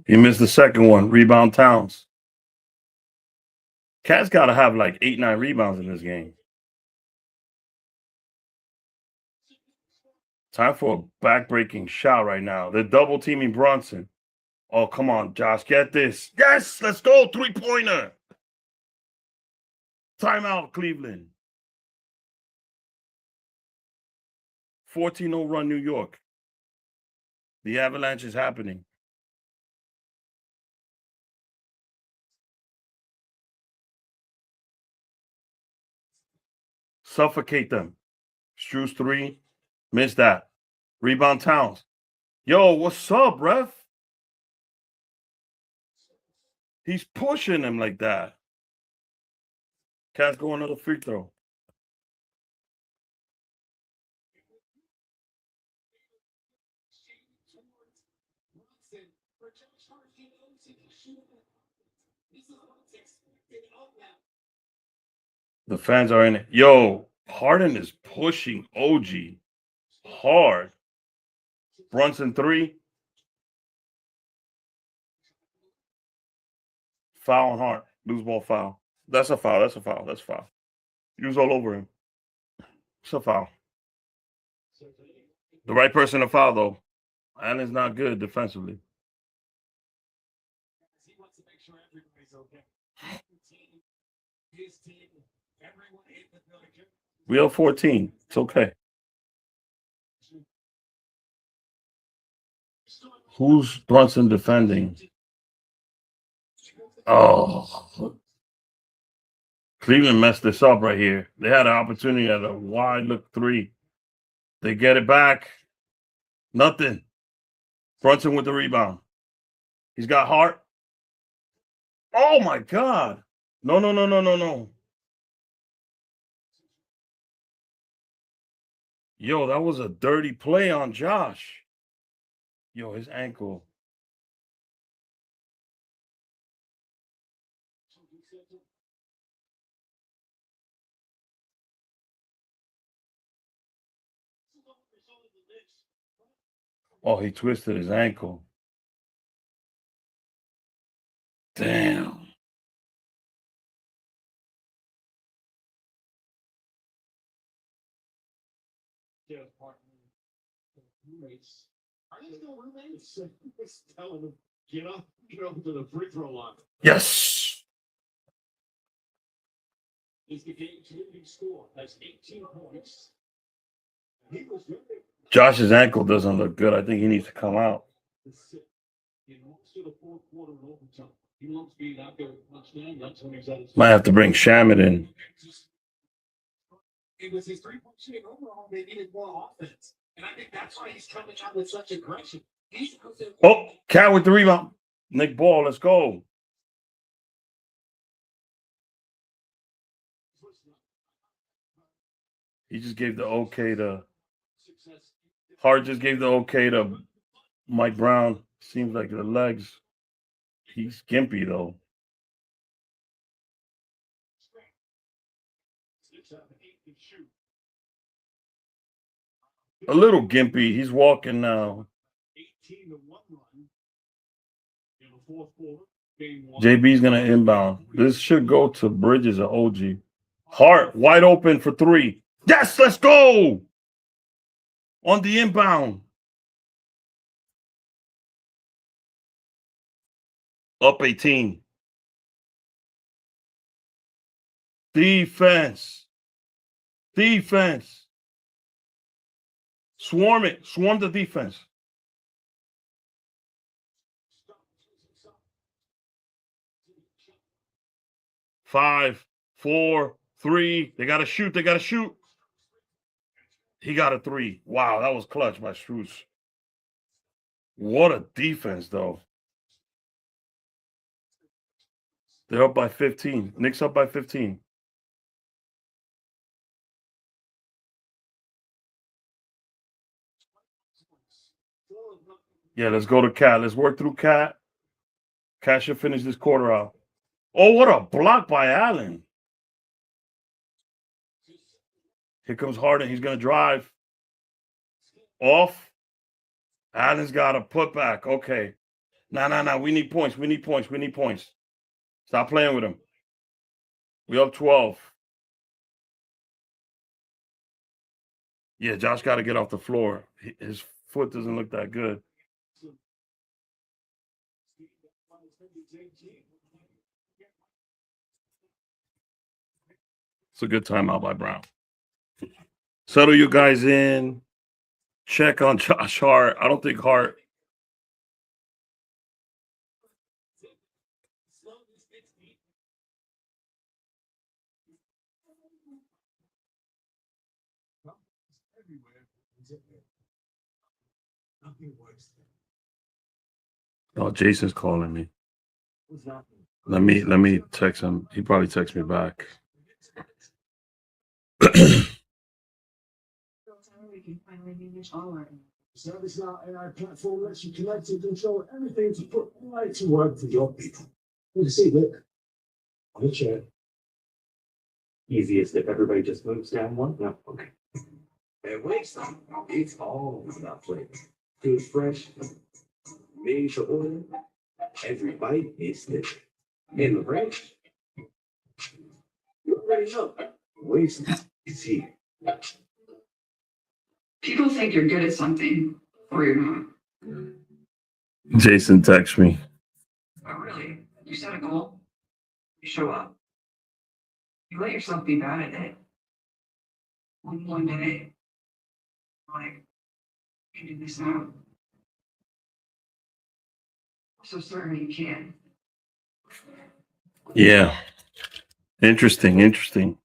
He missed the second one. Rebound Towns. Cat's got to have like 8, 9 rebounds in this game. Time for a back-breaking shot right now. They're double-teaming Brunson. Oh, come on, Josh. Get this. Yes, let's go. 3-pointer. Timeout, Cleveland. 14-0 run, New York. The avalanche is happening. Suffocate them. Struz 3. Missed that. Rebound Towns. Yo, what's up, ref? He's pushing him like that. Cat's going another free throw. The fans are in it. Yo, Harden is pushing OG hard. Brunson 3. Foul on Hart. Loose ball foul. That's a foul. That's a foul. That's a foul. He was all over him. It's a foul. The right person to foul, though. Allen's not good defensively. He wants to make sure everybody's okay. His team, everyone in the building. We have 14. It's okay. Who's Brunson defending? Oh. Cleveland messed this up right here. They had an opportunity at a wide look 3. They get it back. Nothing. Brunson with the rebound. He's got Hart. Oh, my God. No. Yo, that was a dirty play on Josh. Yo, his ankle. Oh, he twisted his ankle. Damn. Roommates. Are they still roommates? It's telling them, get up to the free throw line. Yes. He's the game's leading scorer. Has 18 points. He was very Josh's ankle doesn't look good. I think he needs to come out. in most of the fourth quarter and overtime. He loves being out there with touchdown. That's when he's at his Might have to bring Shamit in. It was his three-point shooting overall. They needed more offense. And I think that's why he's coming out with such aggression. He's Oh, Cat with the rebound. Nick Ball, let's go. He just gave the okay to Hart just gave the okay to Mike Brown. Seems like the legs. He's gimpy though. A little gimpy. He's walking now. 18-1 run in the fourth quarter. JB's gonna inbound. This should go to Bridges or OG. Hart wide open for 3. Yes, let's go. On the inbound. Up 18. Defense. Swarm it. Swarm the defense. 5, 4, 3. They got to shoot. He got a 3. Wow, that was clutch by Struz. What a defense, though. They're up by 15. Knicks up by 15. Yeah, let's go to Cat. Let's work through Cat. Cat should finish this quarter out. Oh, what a block by Allen. Here comes Harden. He's going to drive. Off. Allen's got a putback. Okay. No. We need points. Stop playing with him. We up 12. Yeah, Josh got to get off the floor. His foot doesn't look that good. It's a good timeout by Brown. Settle you guys in. Check on Josh Hart. I don't think Hart. Oh, Jason's calling me. Let me text him. He probably texts me back. We can finally manage all our. Service now AI platform lets you connect and control everything to put AI to work for your people. Good to see, Rick. On the chair. Easiest if everybody just moves down one? No, okay. At Wingstop, it's all about flavor. Good, fresh, made to order. Every bite is different. And the ranch, you already know. Wingstop is here. People think you're good at something or you're not. Jason texts me. But really, you set a goal, you show up. You let yourself be bad at it. One day, like, you can do this now. So certainly you can. Yeah. Interesting.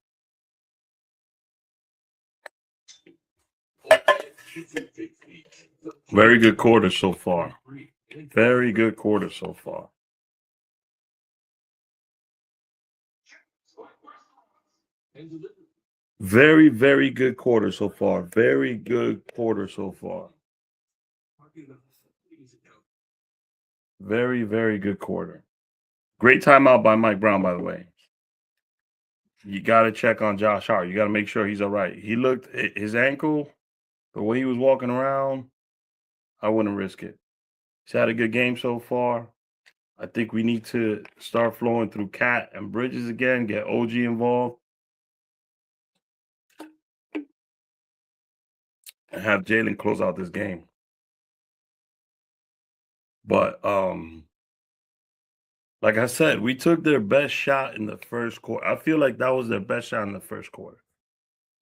Very good quarter so far. Very good quarter so far. Very, very good quarter so far. Very good quarter so far. Very, very good quarter. Great timeout by Mike Brown, by the way. You got to check on Josh Hart. You got to make sure he's all right. He looked, his ankle, the way he was walking around, I wouldn't risk it. He's had a good game so far. I think we need to start flowing through Cat and Bridges again, get OG involved, and have Jalen close out this game. But like I said, we took their best shot in the first quarter. I feel like that was their best shot in the first quarter.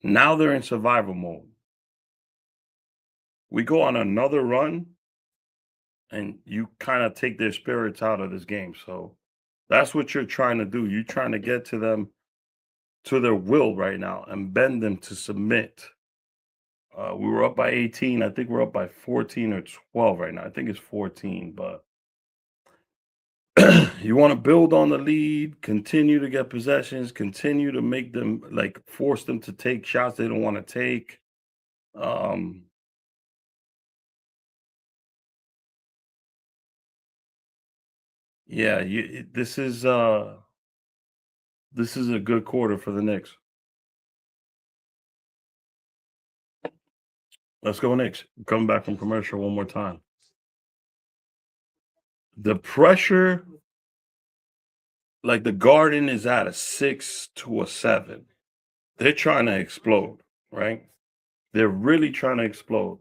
Now they're in survival mode. We go on another run, and you kind of take their spirits out of this game. So that's what you're trying to do. You're trying to get to them, to their will right now, and bend them to submit. We were up by 18. I think we're up by 14 or 12 right now. I think it's 14, but you want to build on the lead, continue to get possessions, continue to make them, like, force them to take shots they don't want to take. Yeah, this is a good quarter for the Knicks. Let's go Knicks. Coming back from commercial one more time. The pressure, like, the Garden is at a 6 to a 7. They're trying to explode, right? They're really trying to explode.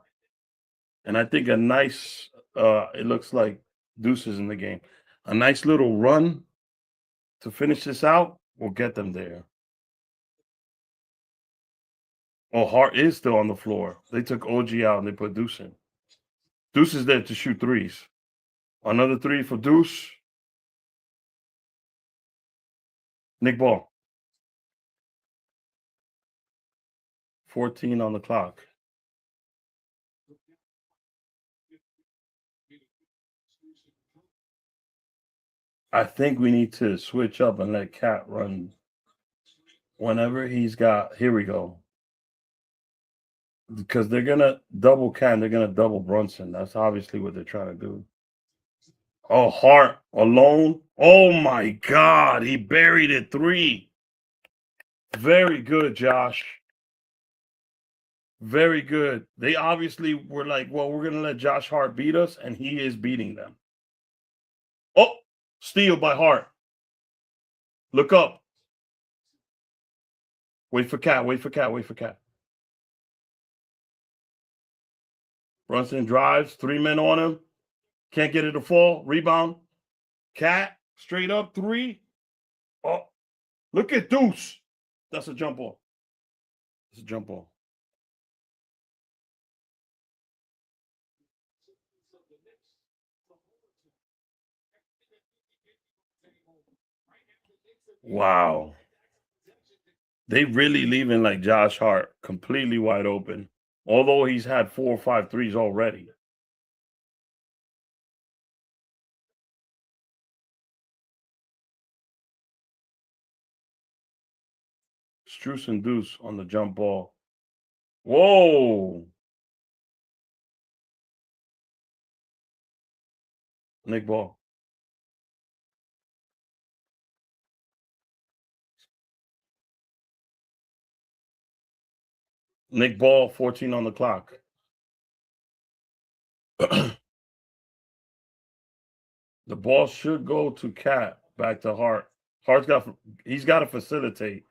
And I think a nice, it looks like Deuces in the game. A nice little run to finish this out will get them there. Oh, Hart is still on the floor. They took OG out and they put Deuce in. Deuce is there to shoot threes. Another three for Deuce. Nick Ball. 14 on the clock. I think we need to switch up and let Cat run whenever he's got. Here we go. Because they're going to double Cat and they're going to double Brunson. That's obviously what they're trying to do. Oh, Hart alone. Oh, my God. He buried it 3. Very good, Josh. Very good. They obviously were like, well, we're going to let Josh Hart beat us, and he is beating them. Oh, steal by Hart. Look up. Wait for Cat. Brunson drives. 3 men on him. Can't get it to fall. Rebound. Cat, straight up 3. Oh, look at Deuce. That's a jump ball. Wow. They really leaving, like, Josh Hart completely wide open. Although he's had 4 or 5 threes already. Struce and Deuce on the jump ball. Whoa. Nick Ball. Nick Ball, 14 on the clock. The ball should go to Cat, back to Hart. He's got to facilitate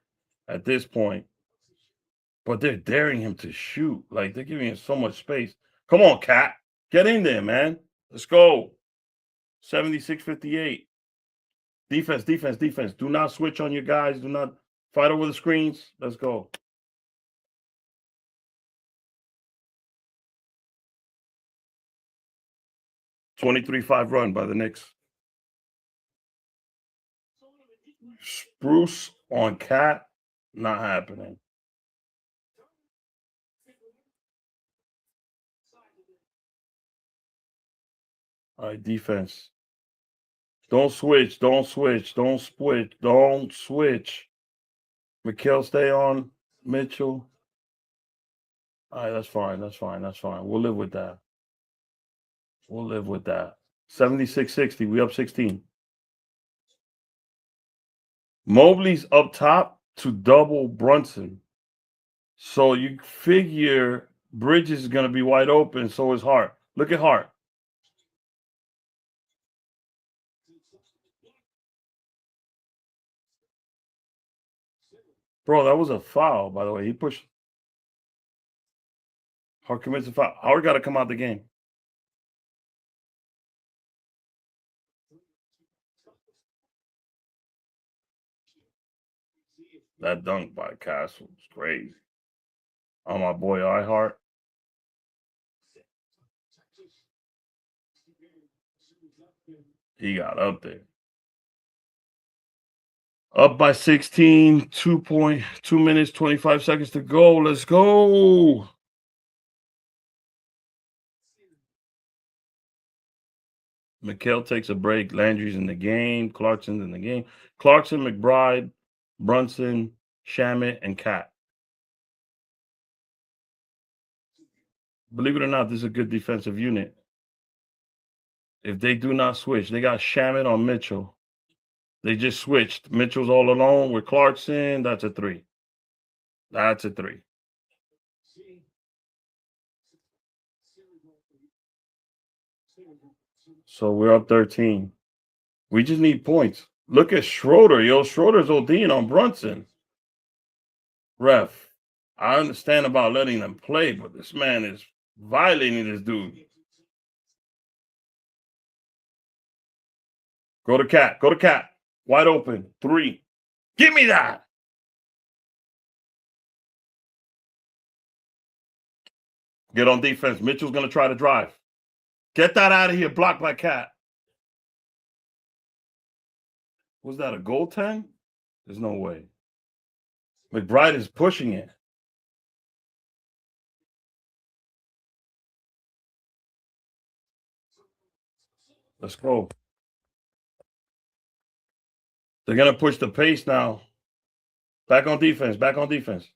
at this point. But they're daring him to shoot. Like, they're giving him so much space. Come on, Cat. Get in there, man. Let's go. 76-58. Defense, defense, defense. Do not switch on your guys. Do not fight over the screens. Let's go. $23-5 run by the Knicks. Spruce on Cat. Not happening. All right, defense. Don't switch. Don't switch. Don't switch. Don't switch. Mikal, stay on. Mitchell. All right, that's fine. That's fine. That's fine. We'll live with that. We'll live with that. 76-60. We up 16. Mobley's up top to double Brunson. So you figure Bridges is going to be wide open. So is Hart. Look at Hart. Bro, that was a foul, by the way. He pushed. Hart commits a foul. Hart got to come out the game. That dunk by Castle was crazy. Oh, my boy, Hart. He got up there. Up by 16, 2 minutes, 25 seconds to go. Let's go. Mikal takes a break. Landry's in the game. Clarkson's in the game. Clarkson, McBride, Brunson, Shamet, and Cat. Believe it or not, this is a good defensive unit. If they do not switch, they got Shamet on Mitchell. They just switched. Mitchell's all alone with Clarkson. That's a 3. That's a 3. So we're up 13. We just need points. Look at Schroeder. Yo, Schroeder's ODing on Brunson. Ref, I understand about letting them play, but this man is violating this dude. Go to Cat. Go to Cat. Wide open. 3. Give me that. Get on defense. Mitchell's going to try to drive. Get that out of here. Blocked by Cat. Was that a goaltend? There's no way. McBride is pushing it. Let's go. They're going to push the pace now. Back on defense. Back on defense.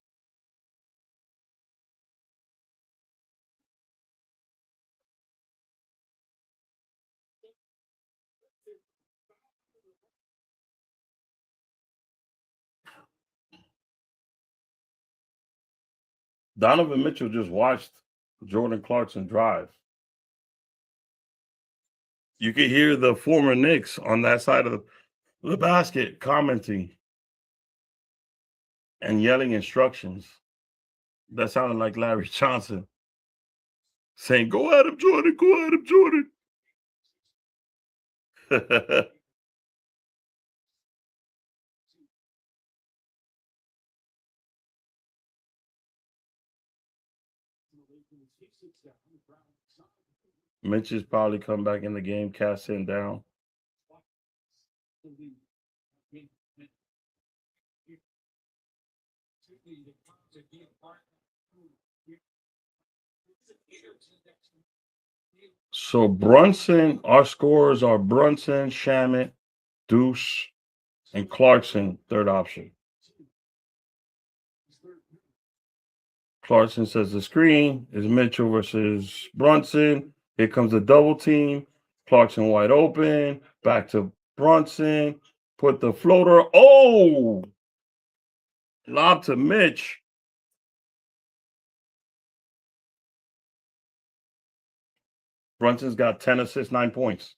Donovan Mitchell just watched Jordan Clarkson drive. You could hear the former Knicks on that side of the basket commenting and yelling instructions. That sounded like Larry Johnson saying, "Go at him, Jordan. Go at him, Jordan." Mitch has probably come back in the game, cast in down. So Brunson, our scorers are Brunson, Shamet, Deuce, and Clarkson, third option. Clarkson says the screen is Mitchell versus Brunson. Here comes the double team. Clarkson wide open. Back to Brunson. Put the floater. Oh! Lob to Mitch. Brunson's got 10 assists, 9 points.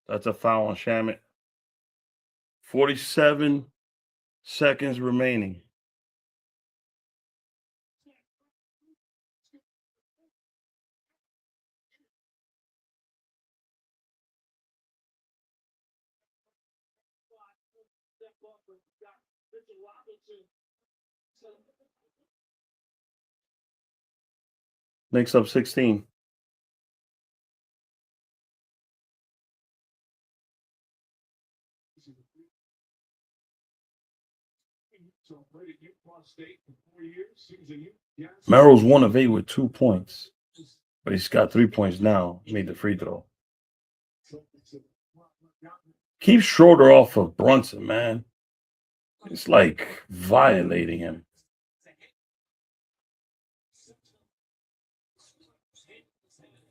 That's a foul on Shamet. 47 seconds remaining. Knicks up 16. Merrill's 1 of 8 with 2 points, but he's got 3 points now. He made the free throw. Keep Schroeder off of Brunson, man. It's like violating him.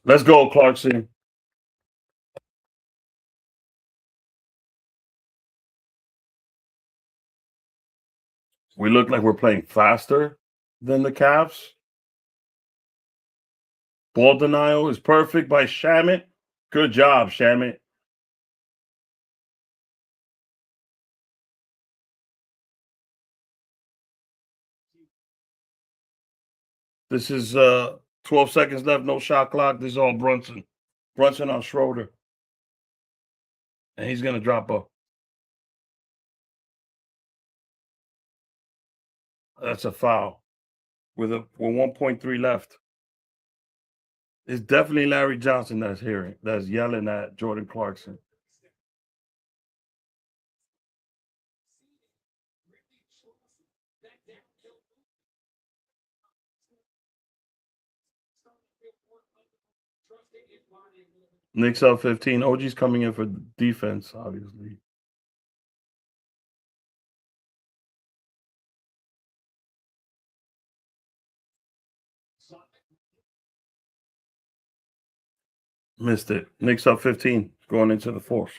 Let's go, Clarkson. We look like we're playing faster than the Cavs. Ball denial is perfect by Shamet. Good job, Shamet. This is 12 seconds left, no shot clock. This is all Brunson. Brunson on Schroeder. And he's going to drop a. That's a foul with 1.3 left. It's definitely Larry Johnson that's yelling at Jordan Clarkson. Knicks up 15. OG's coming in for defense, obviously. Missed it. Knicks up 15 going into the fourth.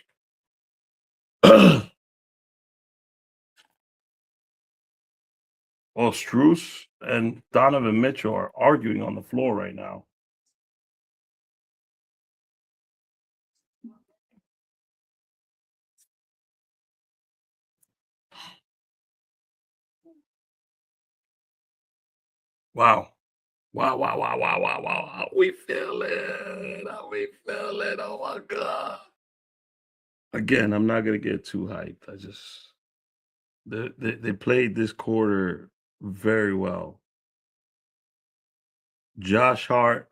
Well, Strus and Donovan Mitchell are arguing on the floor right now. Wow. Wow. How we feel it. Oh, my God. Again, I'm not going to get too hyped. They played this quarter very well. Josh Hart,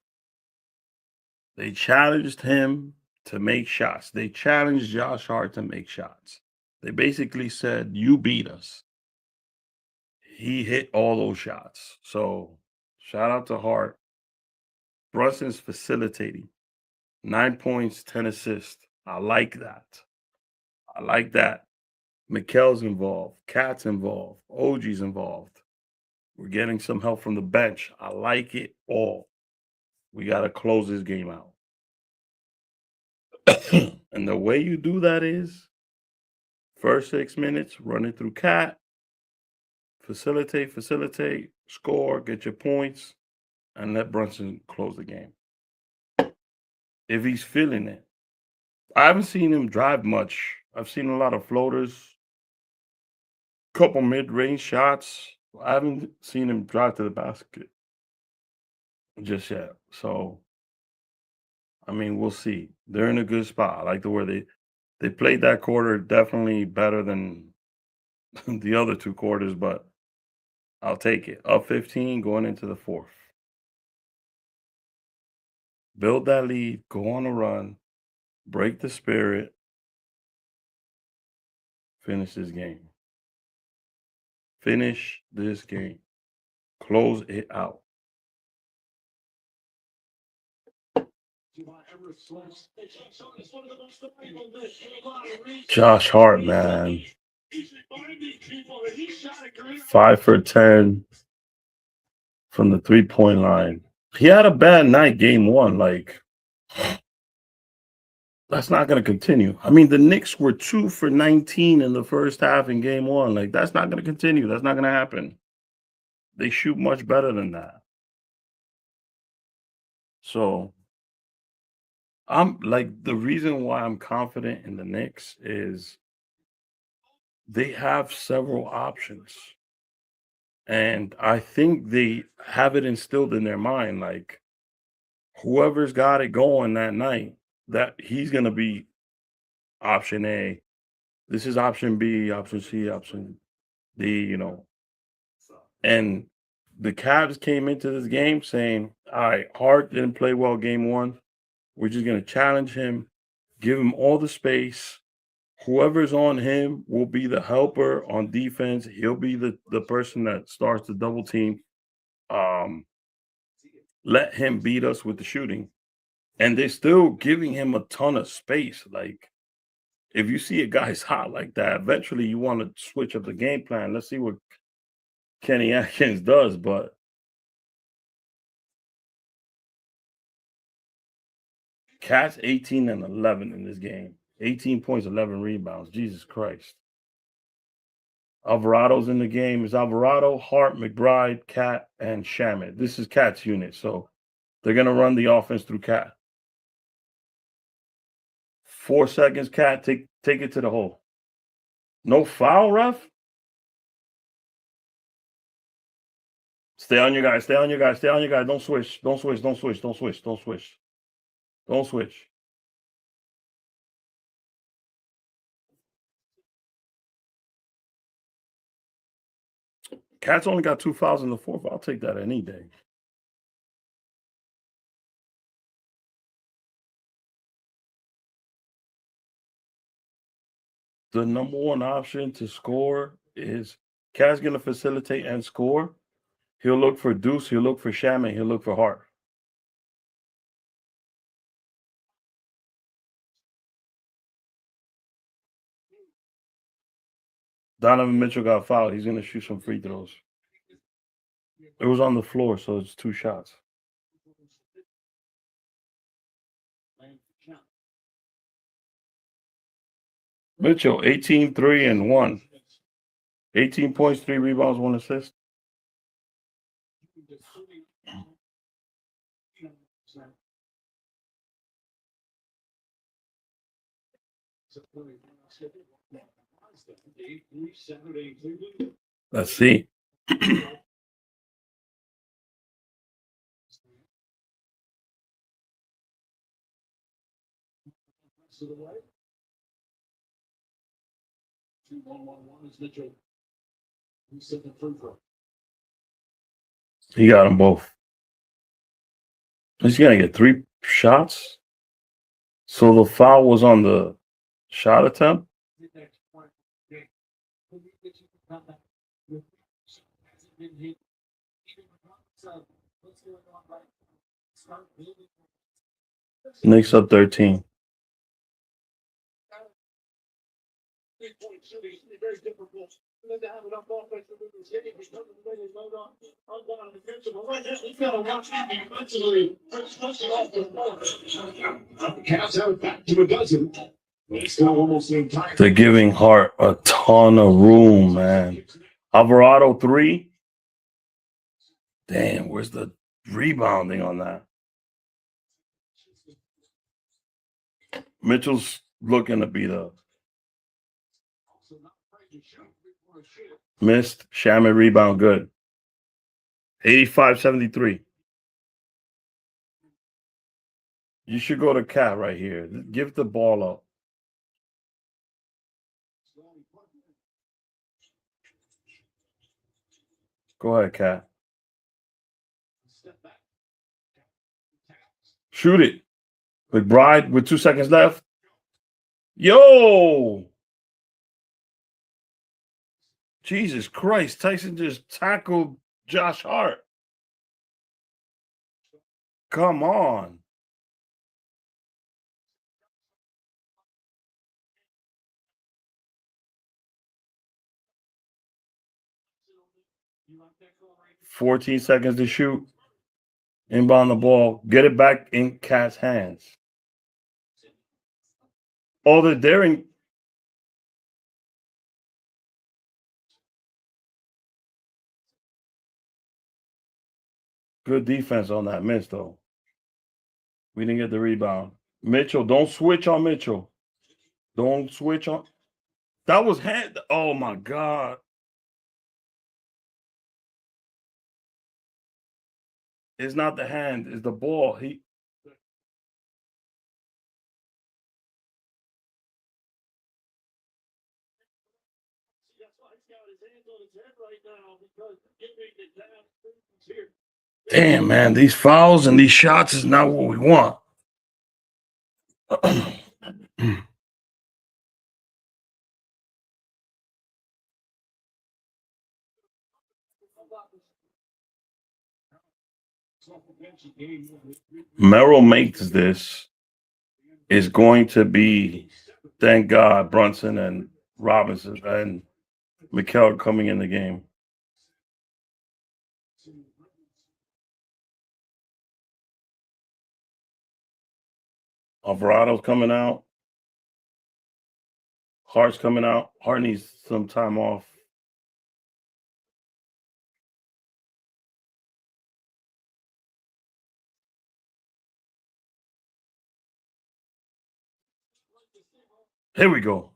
they challenged him to make shots. They challenged Josh Hart to make shots. They basically said, you beat us. He hit all those shots. So shout out to Hart. Brunson's facilitating. 9 points, 10 assists. I like that. Mikel's involved. Cat's involved. OG's involved. We're getting some help from the bench. I like it all. We got to close this game out. And the way you do that is first 6 minutes, run it through Cat. Facilitate, score, get your points, and let Brunson close the game. If he's feeling it. I haven't seen him drive much. I've seen a lot of floaters, couple mid-range shots. I haven't seen him drive to the basket just yet. So, I mean, we'll see. They're in a good spot. I like the way they played that quarter definitely better than the other 2 quarters, but I'll take it. Up 15 going into the fourth. Build that lead, go on a run, break the spirit, finish this game. Finish this game. Close it out. Josh Hart, man. He's reminding people that he shot a great 5 for 10 from the 3-point line. He had a bad night game one. Like, that's not going to continue. I mean, the Knicks were 2 for 19 in the first half in game one. Like, that's not going to continue. That's not going to happen. They shoot much better than that. So, I'm like, the reason why I'm confident in the Knicks is they have several options. And I think they have it instilled in their mind, like, whoever's got it going that night, that he's going to be option A. This is option B, option C, option D, And the Cavs came into this game saying, all right, Hart didn't play well game one. We're just going to challenge him, give him all the space. Whoever's on him will be the helper on defense. He'll be the person that starts the double team. Let him beat us with the shooting. And they're still giving him a ton of space. Like, if you see a guy's hot like that, eventually you want to switch up the game plan. Let's see what Kenny Atkins does. But Cat's 18 and 11 in this game. 18 points, 11 rebounds. Jesus Christ. Alvarado's in the game. It's Alvarado, Hart, McBride, Cat, and Shamet. This is Cat's unit. So they're going to run the offense through Cat. 4 seconds, Cat. Take it to the hole. No foul, ref? Stay on your guy. Stay on your guy. Stay on your guy. Don't switch. Don't switch. Don't switch. Don't switch. Don't switch. Don't switch. Cat's only got 2 fouls in the fourth. I'll take that any day. The number one option to score is Cat's going to facilitate and score. He'll look for Deuce. He'll look for Shaman. He'll look for Hart. Donovan Mitchell got fouled. He's going to shoot some free throws. It was on the floor, so it's 2 shots. Mitchell, 18, 3, and 1. 18 points, 3 rebounds, 1 assist. Let's see. to the right. 2-1-1-1 is Mitchell. He's set the free throw. He got them both. He's going to get 3 shots. So the foul was on the shot attempt. Knicks up 13. Very difficult. To have enough offense to move his game. He's got on defensive. But right now, he's got to watch him defensively, especially off the floor. The Cavs have it back to a dozen. It's still almost the entire. They're giving Hart a ton of room, man. Alvarado 3. Damn, where's the rebounding on that? Mitchell's looking to be the missed. Shaman rebound good. 85-73. You should go to Cat right here. Give the ball up. Go ahead, Cat. Shoot it. McBride with 2 seconds left. Yo! Jesus Christ. Tyson just tackled Josh Hart. Come on. 14 seconds to shoot. Inbound the ball. Get it back in Cat's hands. All the daring. Good defense on that miss, though. We didn't get the rebound. Mitchell, don't switch on Mitchell. Don't switch on. That was hand. Oh, my God. It's not the hand. It's the ball. Damn, man. These fouls and these shots is not what we want. Merrill makes this. Is going to be, thank God, Brunson and Robinson and Mikal coming in the game. Alvarado's coming out. Hart's coming out. Hart needs some time off. Here we go.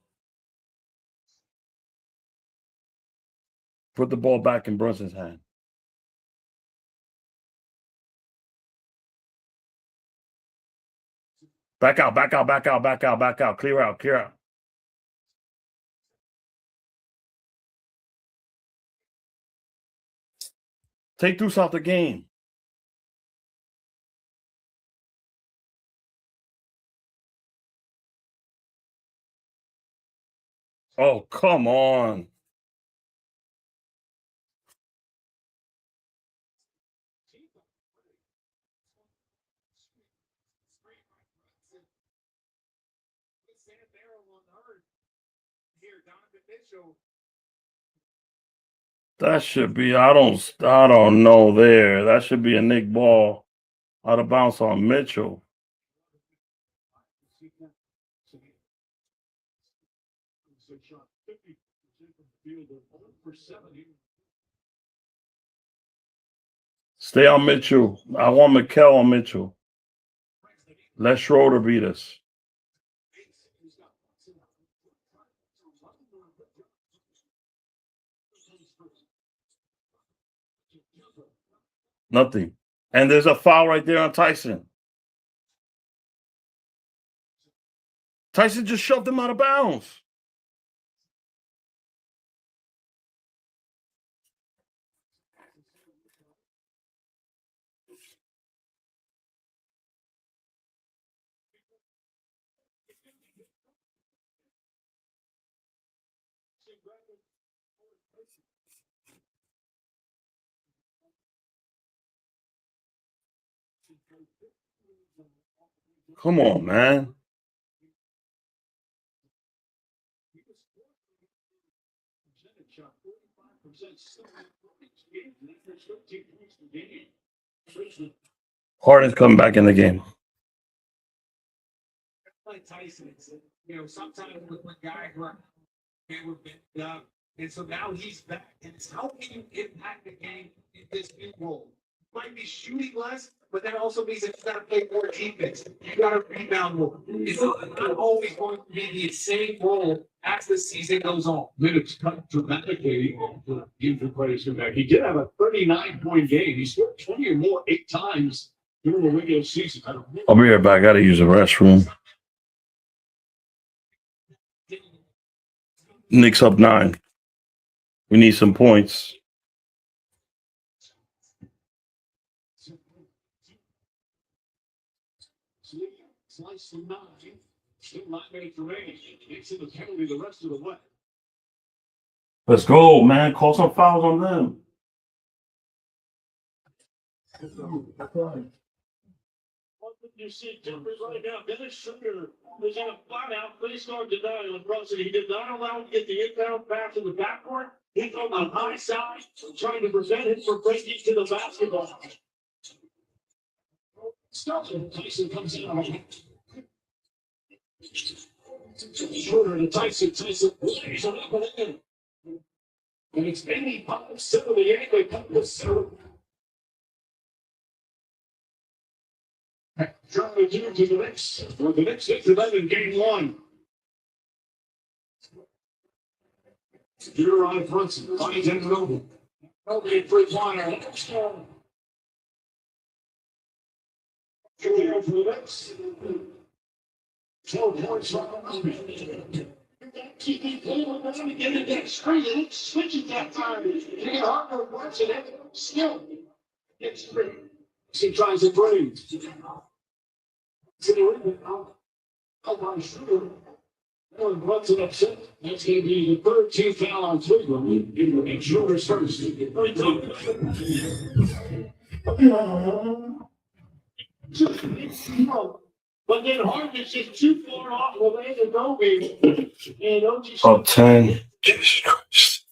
Put the ball back in Brunson's hand. Back out, back out, back out, back out, back out. Clear out, clear out. Take Deuce out the game. Oh, come on. That should be, I don't know there. That should be a Nick ball out of bounds on Mitchell. Stay on Mitchell. I want Mikal on Mitchell. Let Schroeder beat us. Nothing. And there's a foul right there on Tyson. Tyson just shoved him out of bounds. Come on, man. Harden's coming back in the game. Like Tyson, sometimes when guys were bent up, and so now he's back, and it's how can you impact the game in this new role? Might be shooting less, but that also means that you got to play more defense. You got to rebound more. It's not always going to be the same role as the season goes on. Minutes cut dramatically. Give the players come back. He did have a 39-point game. He scored 20 or more 8 times during the regular season. I'll be right back. I got to use the restroom. Knicks up 9. We need some points. Slice the 9. Still 9 minutes remaining. Knicks in the penalty the rest of the way. Let's go, man. Call some fouls on them. You see Timbers right now. Dennis Schroeder was in a flat-out face guard denial on Brunson. He did not allow him to get the inbound pass in the backcourt. He's on the high side, trying to prevent him from breaking to the basketball. Tyson comes out. Shorter to Tyson. Tyson plays it up and in. And it's 85-78. They cut the seven. Trying to do to the Knicks. Well, the Knicks hit to them in game one. You're on Brunson. Finds it over. Nobody three-pointer. Here for the Knicks. 12 points from the keep playing down to get in that screen. It switches that time. You get harder watching it. Still gets free. He tries to breathe. To the rim. Up on shooter. Brunson upset. That's going to be the third team foul on Cleveland. And Schroeder's first. But then Harden's just too far off the way to go, baby. And OG Up 10. Jesus Christ.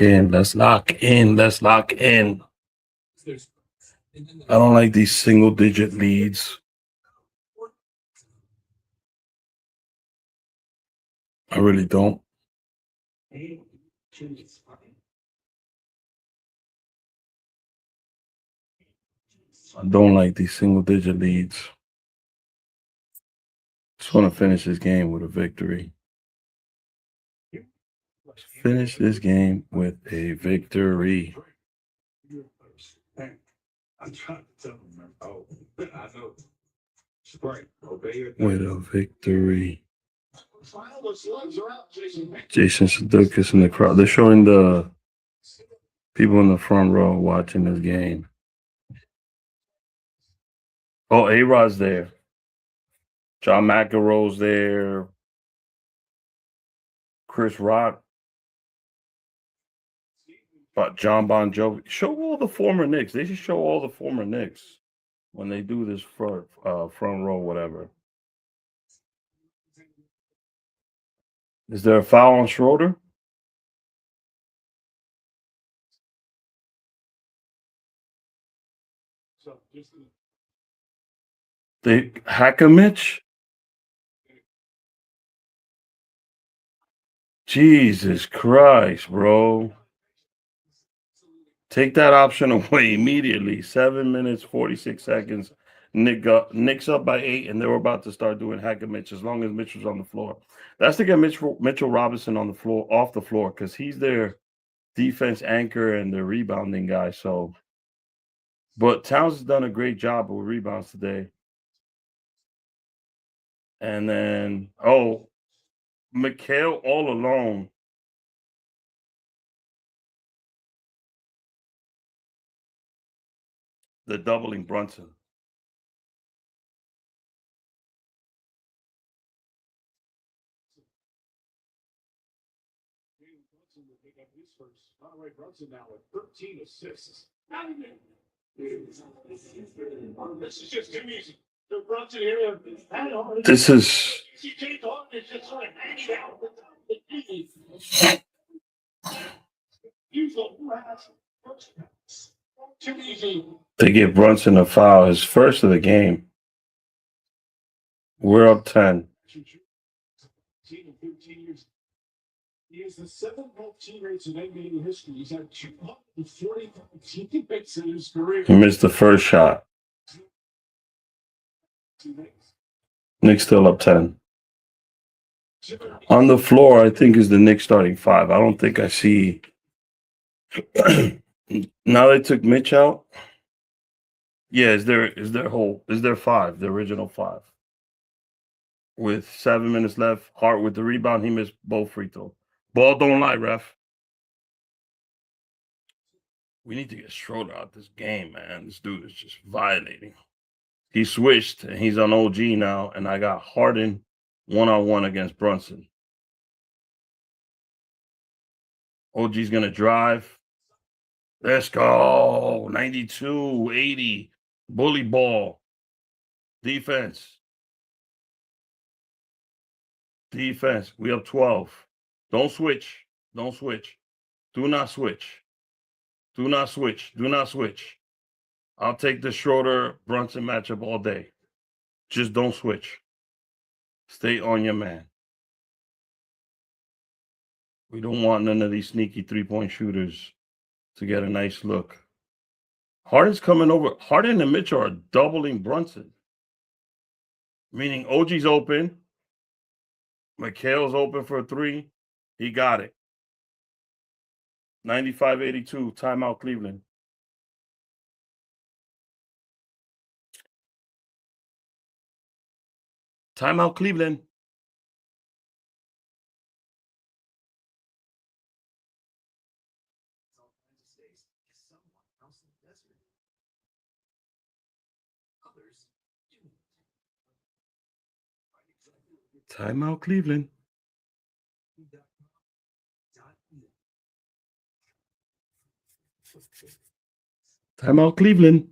In. Let's lock in. Let's lock in. I don't like these single digit leads. I really don't. I don't like these single-digit leads. Just want to finish this game with a victory. Finish this game with a victory. I'm trying to tell him, man. Oh, I know. Right. Obey your With a victory. Final slugs are out, Jason. Jason Sudeikis in the crowd. They're showing the people in the front row watching this game. Oh, A-Rod's there. John McEnroe's there. Chris Rock. But John Bon Jovi. Show all the former Knicks. They should show all the former Knicks when they do this front row, whatever. Is there a foul on Schroeder? So just They hack a Mitch? Jesus Christ, bro. Take that option away immediately. 7 minutes, 46 seconds. Knicks up by 8, and they were about to start doing hack a Mitch as long as Mitch was on the floor. That's to get Mitchell Robinson on the floor, off the floor, because he's their defense anchor and their rebounding guy. So, but Towns has done a great job with rebounds today. And then, Mikhail all alone. They're doubling Brunson. Brunson will pick up his first. By the way, Brunson now with 13 assists. This is just too easy. The Brunson here. This is CJ Thornton is just sort of hanging out with the team. Usually, who has too easy. to give Brunson a foul, his first of the game. We're up 10. 15 years. He is the seventh most teammates in NBA history. He's had 245 teammates in his career. He missed the first shot. Knicks still up 10. On the floor, I think is the Knicks starting 5. I don't think I see. Now they took Mitch out. Yeah, is there 5, the original 5. With 7 minutes left, Hart with the rebound, he missed both free throws. Ball don't lie, ref. We need to get Schroeder out this game, man. This dude is just violating. He switched, and he's on OG now, and I got Harden one-on-one against Brunson. OG's going to drive. Let's go. 92, 80. Bully ball. Defense. Defense. We up 12. Don't switch. Don't switch. Do not switch. Do not switch. Do not switch. I'll take the Schroeder Brunson matchup all day. Just don't switch. Stay on your man. We don't want none of these sneaky three-point shooters to get a nice look. Harden's coming over. Harden and Mitchell are doubling Brunson. Meaning OG's open. Mikhail's open for a 3. He got it. 95-82. Timeout Cleveland. Timeout Cleveland. Timeout Cleveland. Timeout Cleveland.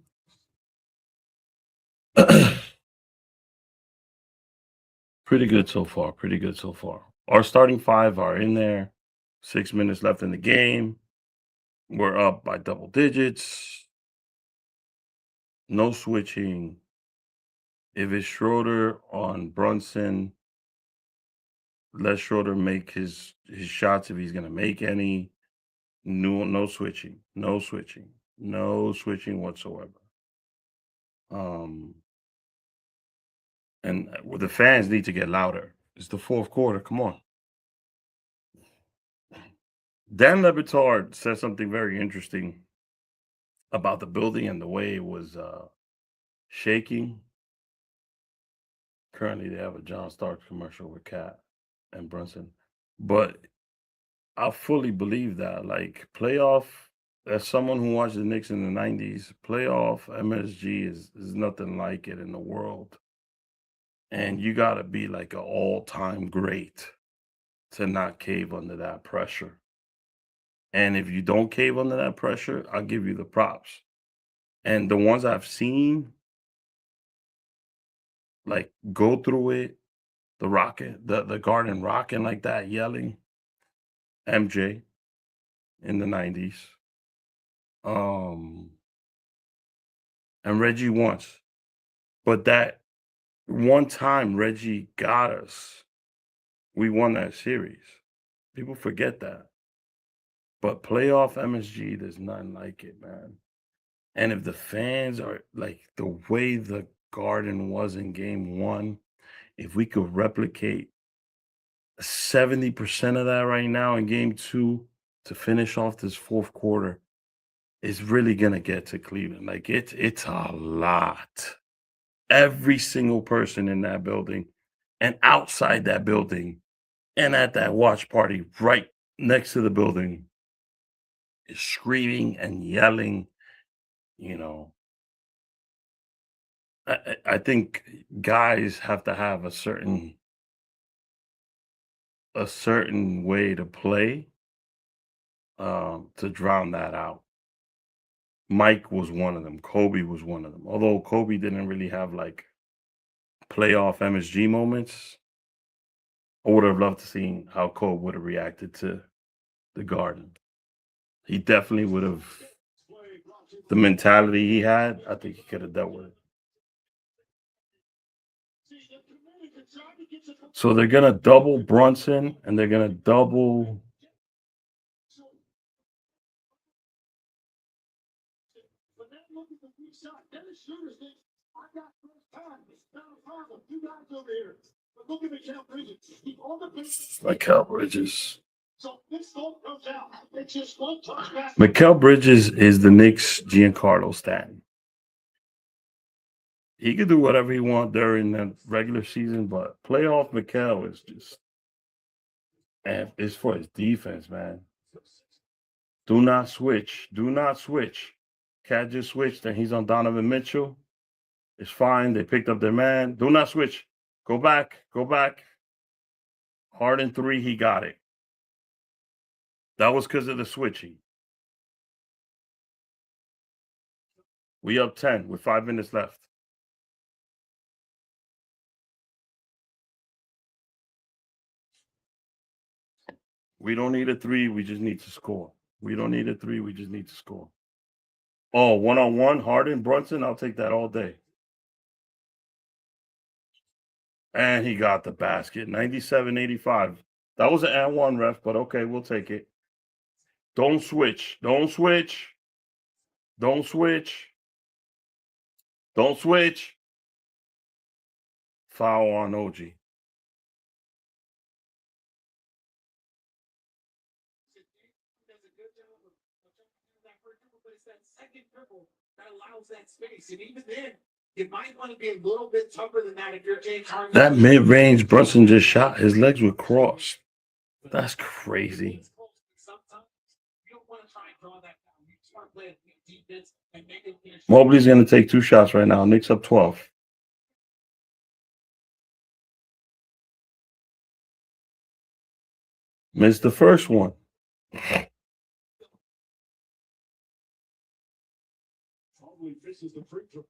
Pretty good so far. Pretty good so far. Our starting 5 are in there. 6 minutes left in the game. We're up by double digits. No switching. If it's Schroeder on Brunson, let Schroeder make his shots if he's going to make any. No switching. No switching. No switching whatsoever. And the fans need to get louder. It's the fourth quarter. Come on. Dan LeBatard said something very interesting about the building and the way it was shaking. Currently, they have a John Starks commercial with Cat and Brunson. But I fully believe that. Like, playoff, as someone who watched the Knicks in the 90s, playoff MSG is nothing like it in the world. And you got to be like an all-time great to not cave under that pressure. And if you don't cave under that pressure, I'll give you the props. And the ones I've seen, like, go through it, the Garden rocking like that, yelling, MJ in the 90s. And Reggie once. But that one time Reggie got us, we won that series. People forget that. But playoff MSG, there's nothing like it, man. And if the fans are like the way the Garden was in game one, if we could replicate 70% of that right now in game two to finish off this fourth quarter, it's really gonna get to Cleveland. Like it's a lot. Every single person in that building and outside that building and at that watch party right next to the building is screaming and yelling. You know, I think guys have to have a certain way to play to drown that out. Mike was one of them. Kobe was one of them. Although Kobe didn't really have like playoff MSG moments, I would have loved to see how Kobe would have reacted to the Garden. He definitely would have. The mentality he had, I think he could have dealt with it. So they're gonna double Brunson and they're gonna double. Mikal Bridges. Mikal Bridges is the Knicks' Giancarlo Stanton. He could do whatever he wants during the regular season, but playoff Mikal is just, and it's for his defense, man. Do not switch. Do not switch. Cat just switched, and he's on Donovan Mitchell. It's fine. They picked up their man. Do not switch. Go back. Go back. Harden 3, he got it. That was because of the switching. We up 10 with 5 minutes left. We don't need a 3. We just need to score. We don't need a 3. We just need to score. Oh, one-on-one, Harden, Brunson, I'll take that all day. And he got the basket, 97-85. That was an and one, ref, but okay, we'll take it. Don't switch. Don't switch. Don't switch. Don't switch. Foul on OG. That allows that space, and even then, it might want to be a little bit tougher than that if you're James Harden. That mid-range Brunson just shot. His legs were crossed. That's crazy. Sometimes you don't want to try and draw that down. You just want to play a defense and make it finish. Mobley's going to take 2 shots right now. Knicks up 12. Missed the first one. This is the free throw.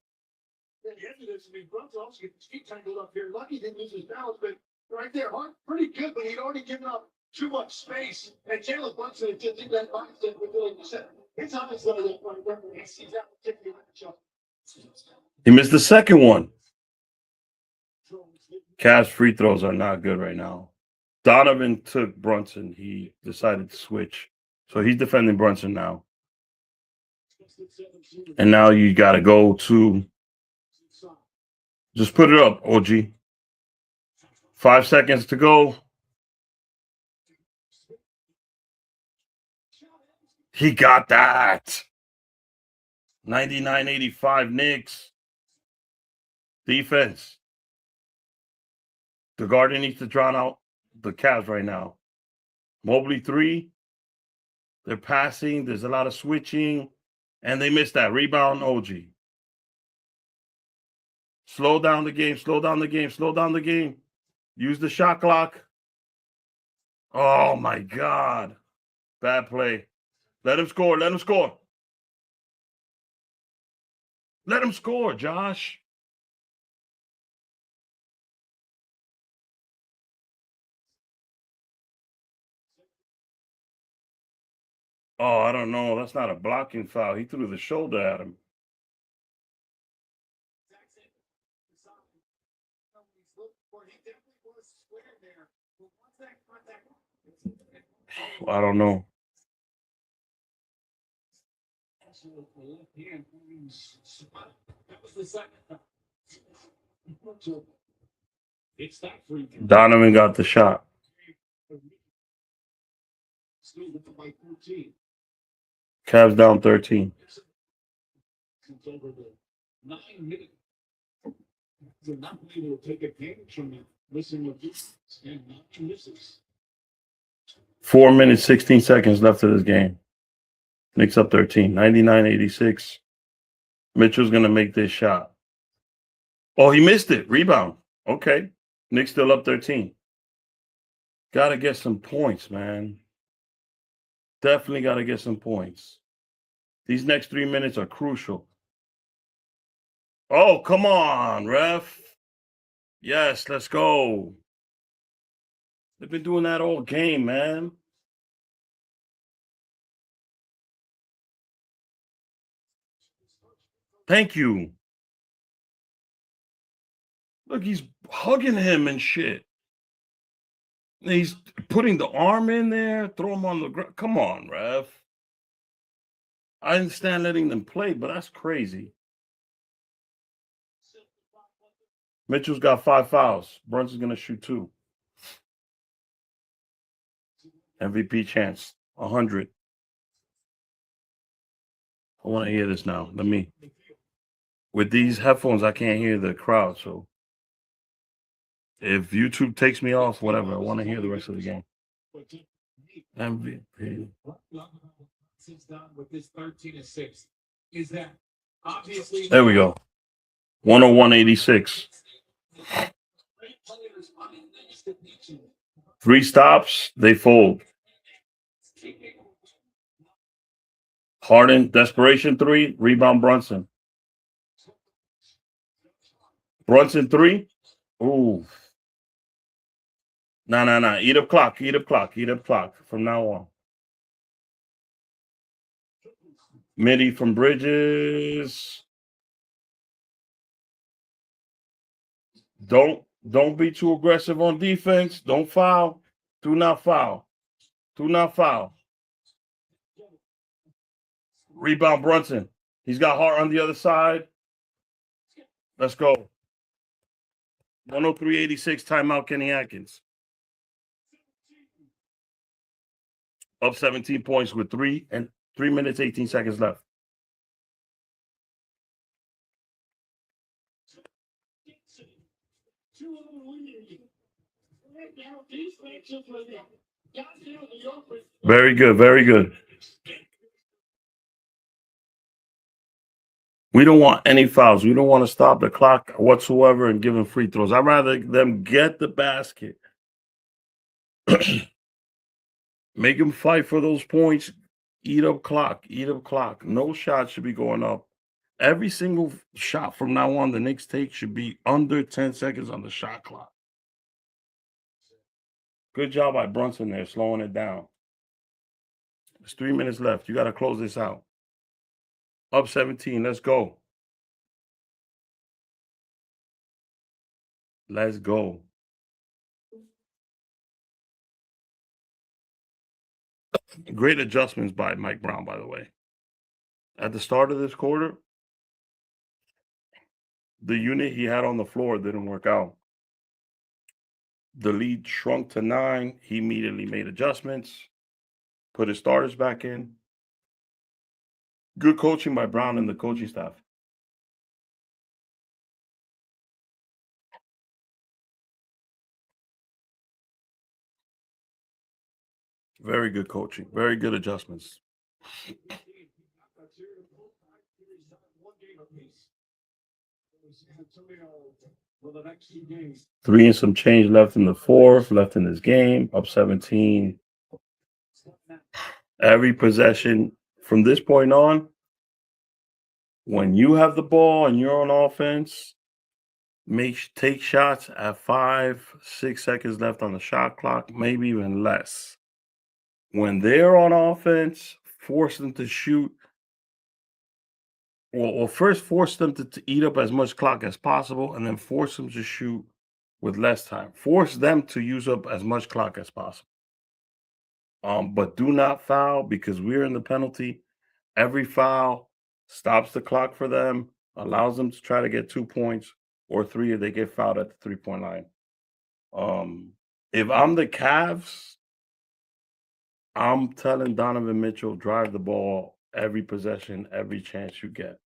At the end of this, I mean, Brunson also gets his feet tangled up here. Lucky didn't lose his balance, but right there, Hart, pretty good, but he'd already given up too much space. And Jalen Brunson did that mindset with like you said. It's on his level where he sees that particular shot. He missed the second one. Cavs free throws are not good right now. Donovan took Brunson. He decided to switch. So he's defending Brunson now. And now you got to go to Just put it up, OG. 5 seconds to go. He got that. 99-85 Knicks. Defense. The Garden needs to drown out the Cavs right now. Mobley 3. They're passing. There's a lot of switching. And they missed that. Rebound, OG. Slow down the game. Slow down the game. Slow down the game. Use the shot clock. Oh, my God. Bad play. Let him score. Let him score. Let him score, Josh. Oh, I don't know. That's not a blocking foul. He threw the shoulder at him. I don't know. It's that free. Donovan got the shot. Still by 14. Cavs down 13. Since over the 9 minutes. They're not able to take advantage from it. Missing with this and not misses. 4 minutes, 16 seconds left of this game. Knicks up 13. 99-86. Mitchell's going to make this shot. Oh, he missed it. Rebound. Okay. Knicks still up 13. Got to get some points, man. Definitely got to get some points. These next 3 minutes are crucial. Oh, come on, ref. Yes, let's go. They've been doing that all game, man. Thank you. Look, he's hugging him and shit. He's putting the arm in there, throw him on the ground. Come on, ref. I understand letting them play, but that's crazy. Mitchell's got 5 fouls. Brunson's going to shoot 2. MVP chance, 100. I want to hear this now. Let me. With these headphones, I can't hear the crowd, so if YouTube takes me off, whatever, I want to hear the rest of the game. MVP. With this 13-6, is that obviously There we go. 101-86. 3 stops, they fold. Harden, desperation 3, rebound Brunson. Brunson 3. Ooh. No. Eat up clock. From now on. Midi from Bridges. Don't be too aggressive on defense. Don't foul. Do not foul. Rebound Brunson. He's got Hart on the other side. Let's go. 103-86, timeout Kenny Atkins. Up 17 points with 3 minutes, 18 seconds left. Very good. We don't want any fouls. We don't want to stop the clock whatsoever and give them free throws. I'd rather them get the basket. Make them fight for those points. Eat up clock. No shot should be going up. Every single shot from now on the Knicks take should be under 10 seconds on the shot clock. Good job by Brunson there, slowing it down. There's 3 minutes left. You got to close this out. Up 17. Let's go. Great adjustments by Mike Brown, by the way. At the start of this quarter, the unit he had on the floor didn't work out. The lead shrunk to 9. He immediately made adjustments, put his starters back in. Good coaching by Brown and the coaching staff. Very good coaching. Very good adjustments. Three and some change left in the fourth, left in this game, up 17. Every possession from this point on, when you have the ball and you're on offense, take shots at 5-6 seconds left on the shot clock, maybe even less. When they're on offense, force them to shoot. Well, first force them to eat up as much clock as possible, and then force them to shoot with less time. Force them to use up as much clock as possible. But do not foul, because we're in the penalty. Every foul stops the clock for them, allows them to try to get 2 points or 3 if they get fouled at the 3-point line. If I'm the Cavs, I'm telling Donovan Mitchell, drive the ball every possession, every chance you get.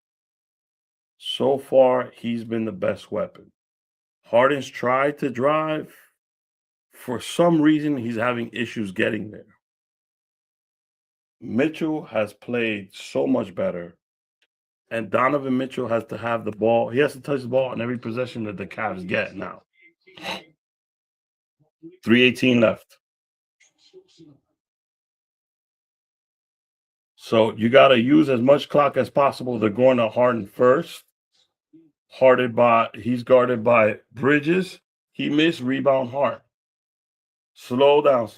So far, he's been the best weapon. Harden's tried to drive. For some reason, he's having issues getting there. Mitchell has played so much better. And Donovan Mitchell has to have the ball. He has to touch the ball in every possession that the Cavs get now. 3:18 left. So you got to use as much clock as possible. They're going to Harden first. He's guarded by Bridges. He missed, rebound Hart. Slow down.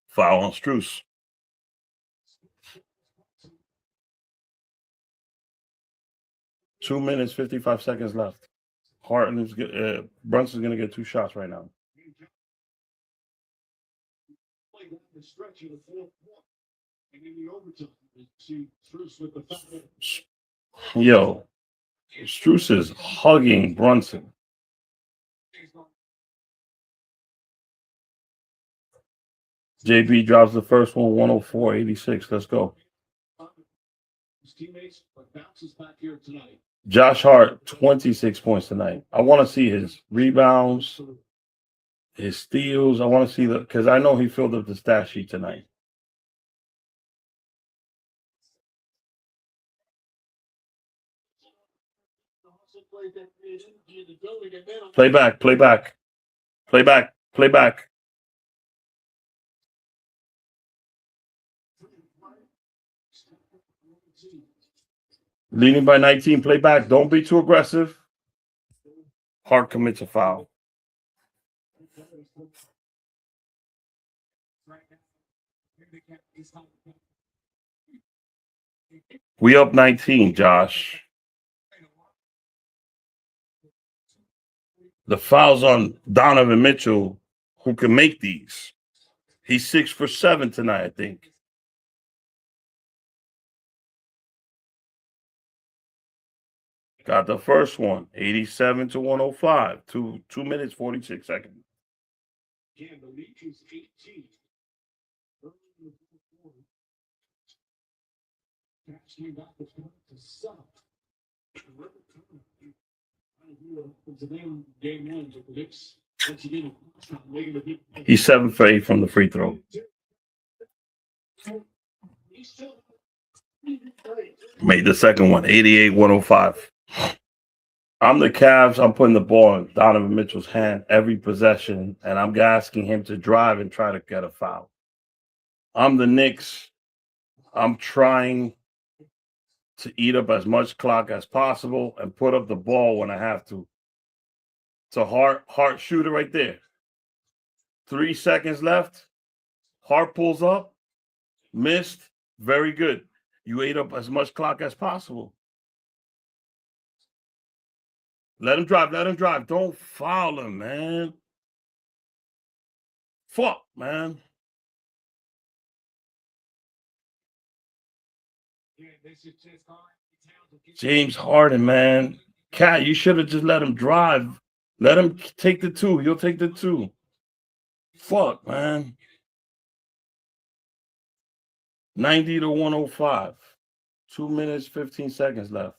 Foul on Strus. Two minutes, 55 seconds left. Brunson's going to get 2 shots right now. Yo, Strus is hugging Brunson. JB drops the first one, 104-86. Let's go. Josh Hart, 26 points tonight. I want to see his rebounds, his steals. I want to see because I know he filled up the stat sheet tonight. Play back. Leading by 19, play back. Don't be too aggressive. Hart commits a foul. We up 19, Josh. The foul's on Donovan Mitchell, who can make these. He's 6 for 7 tonight, I think. Got the first one, 87-105. 2 minutes, 46 seconds. Again, the lead is 18. He's 7 for 8 from the free throw. Made the second one, 88-105. I'm the Cavs. I'm putting the ball in Donovan Mitchell's hand every possession, and I'm asking him to drive and try to get a foul. I'm the Knicks. I'm trying to eat up as much clock as possible and put up the ball when I have to. It's a Hart shooter right there. 3 seconds left. Hart pulls up. Missed. Very good. You ate up as much clock as possible. Let him drive. Don't foul him, man. Fuck, man. James Harden, man. Cat, you should have just let him drive. Let him take the two. He'll take the two. Fuck, man. 90 to 105. 2 minutes, 15 seconds left.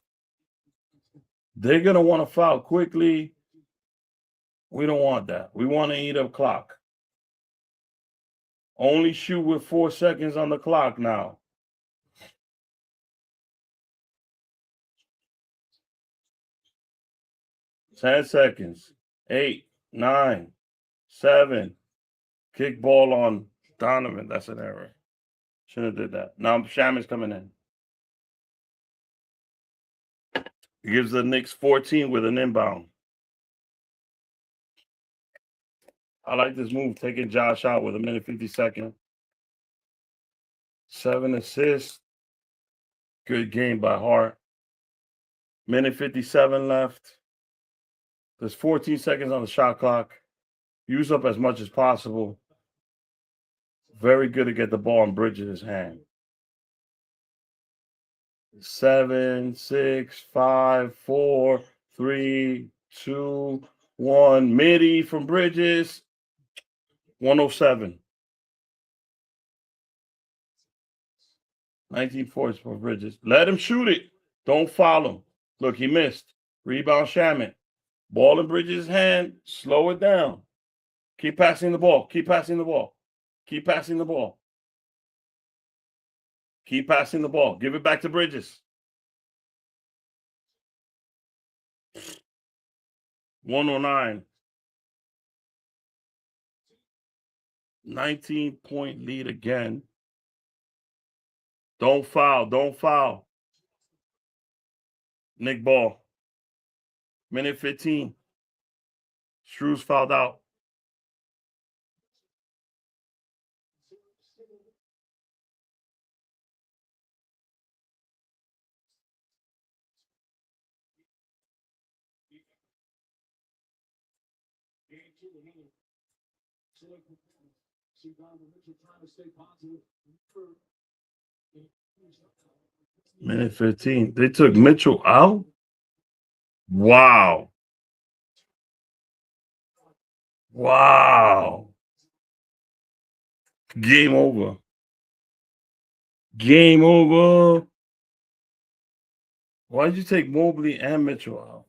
They're going to want to foul quickly. We don't want that. We want to eat up clock. Only shoot with 4 seconds on the clock now. Ten seconds. 8, 9, 7. Kick ball on Donovan. That's an error. Shouldn't have did that. Now Shaman's coming in. He gives the Knicks 14 with an inbound. I like this move, taking Josh out with 1:50. 7 assists. Good game by Hart. 1:57 left. There's 14 seconds on the shot clock. Use up as much as possible. Very good to get the ball in Bridges' hand. 7, 6, 5, 4, 3, 2, 1. Midi from Bridges. 107. 19 points for Bridges. Let him shoot it. Don't foul him. Look, he missed. Rebound Shaman. Ball in Bridges' hand. Slow it down. Keep passing the ball. Keep passing the ball. Keep passing the ball. Keep passing the ball. Give it back to Bridges. 109. 19-point lead again. Don't foul. Don't foul. Nick Ball. 1:15. Struz fouled out. Minute 15. They took Mitchell out? Wow. Wow. Game over. Game over. Why'd you take Mobley and Mitchell out?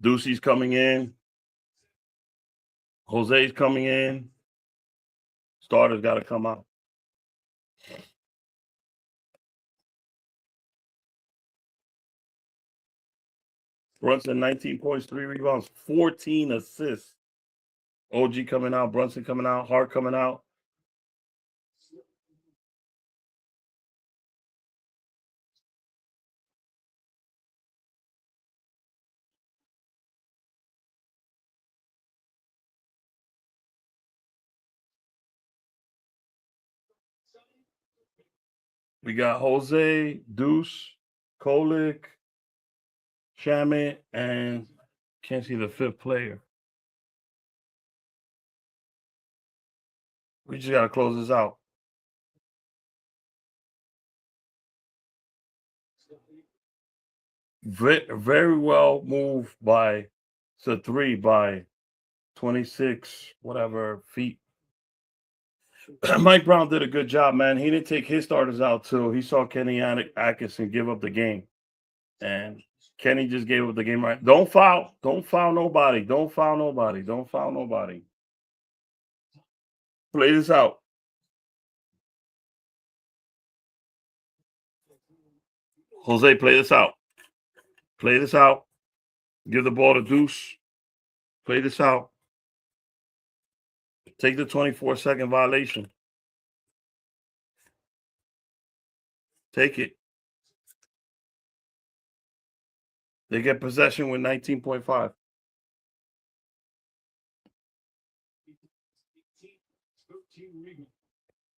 Ducey's coming in. Jose's coming in. Starters got to come out. Brunson, 19 points, 3 rebounds, 14 assists. OG coming out, Brunson coming out, Hart coming out. We got Jose, Deuce, Kolik, Shamit, and can't see the fifth player. We just got to close this out. Very well moved by the 3 by 26, whatever feet. Mike Brown did a good job, man. He didn't take his starters out till he saw Kenny Atkinson give up the game. And Kenny just gave up the game right. Don't foul. Don't foul nobody. Don't foul nobody. Don't foul nobody. Play this out. Jose, play this out. Play this out. Give the ball to Deuce. Play this out. Take the 24-second violation. Take it. They get possession with 19.5.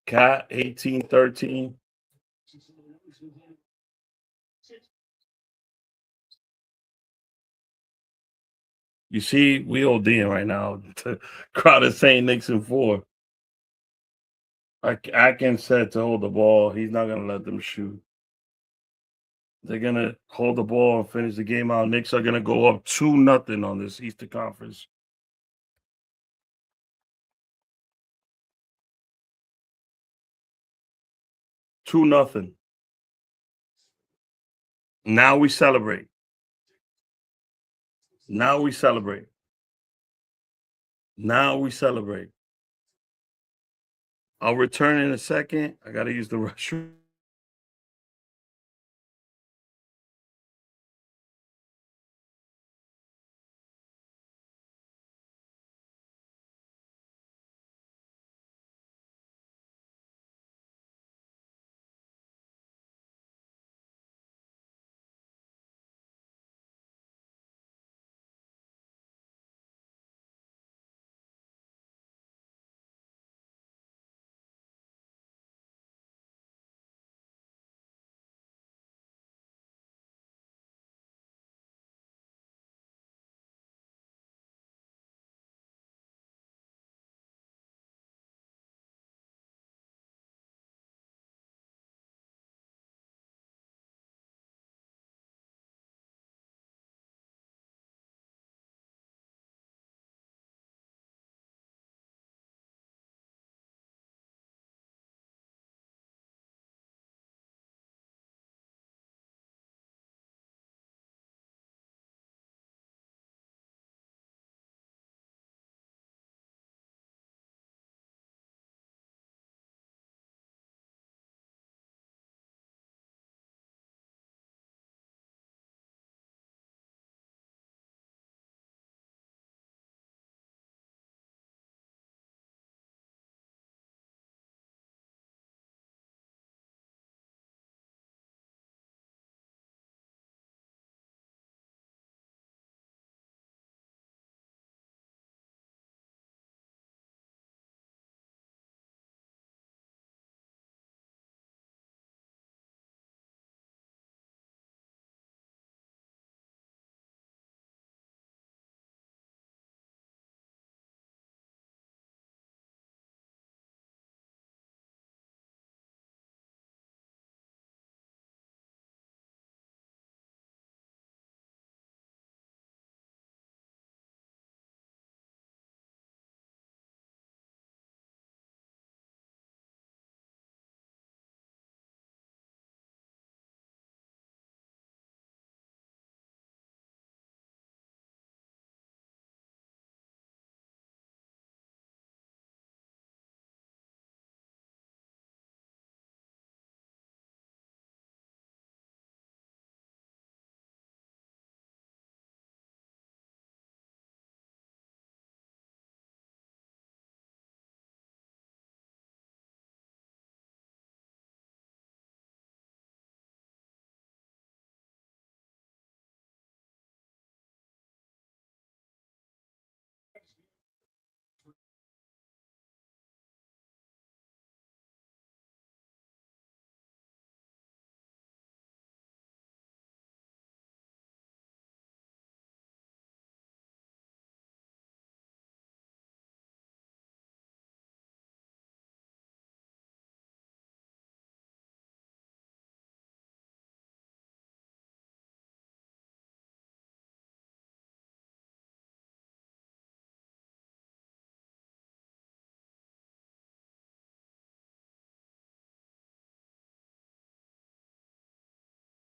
Cat, 18-13. You see, we ODing right now. Crowd is saying Knicks in 4. Atkins said to hold the ball. He's not going to let them shoot. They're going to hold the ball and finish the game out. Knicks are going to go up 2-0 on this Eastern Conference. Two nothing. Now we celebrate. Now we celebrate. Now we celebrate. I'll return in a second. I got to use the restroom.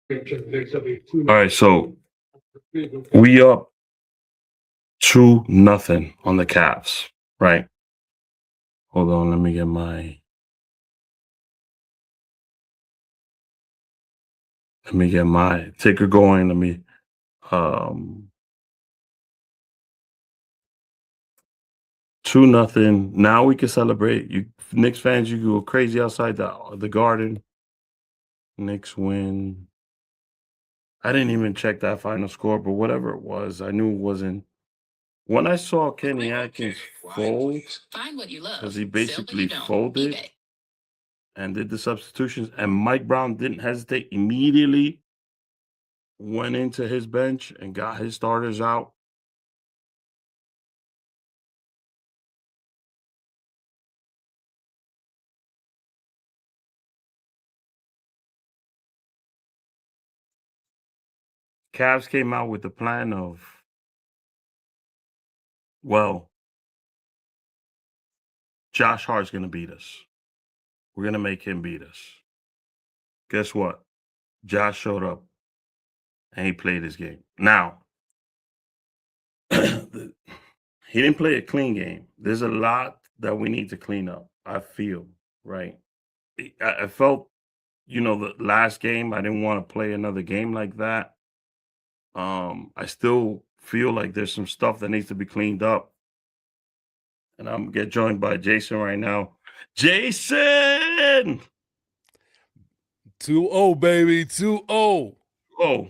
All right, so we up 2-0 on the Cavs, right? Hold on, let me get my ticker going. Let me 2-0. Now we can celebrate. You Knicks fans, you go crazy outside the garden. Knicks win. I didn't even check that final score, but whatever it was, I knew it wasn't. When I saw Kenny Atkins fold, because he basically folded and did the substitutions, and Mike Brown didn't hesitate, immediately went into his bench and got his starters out. Cavs came out with the plan of, well, Josh Hart's going to beat us. We're going to make him beat us. Guess what? Josh showed up and he played his game. Now, he didn't play a clean game. There's a lot that we need to clean up, I feel, right? I felt, the last game, I didn't want to play another game like that. I still feel like there's some stuff that needs to be cleaned up. And I'm get joined by Jason right now. Jason! 2-0, baby. 2-0. Oh,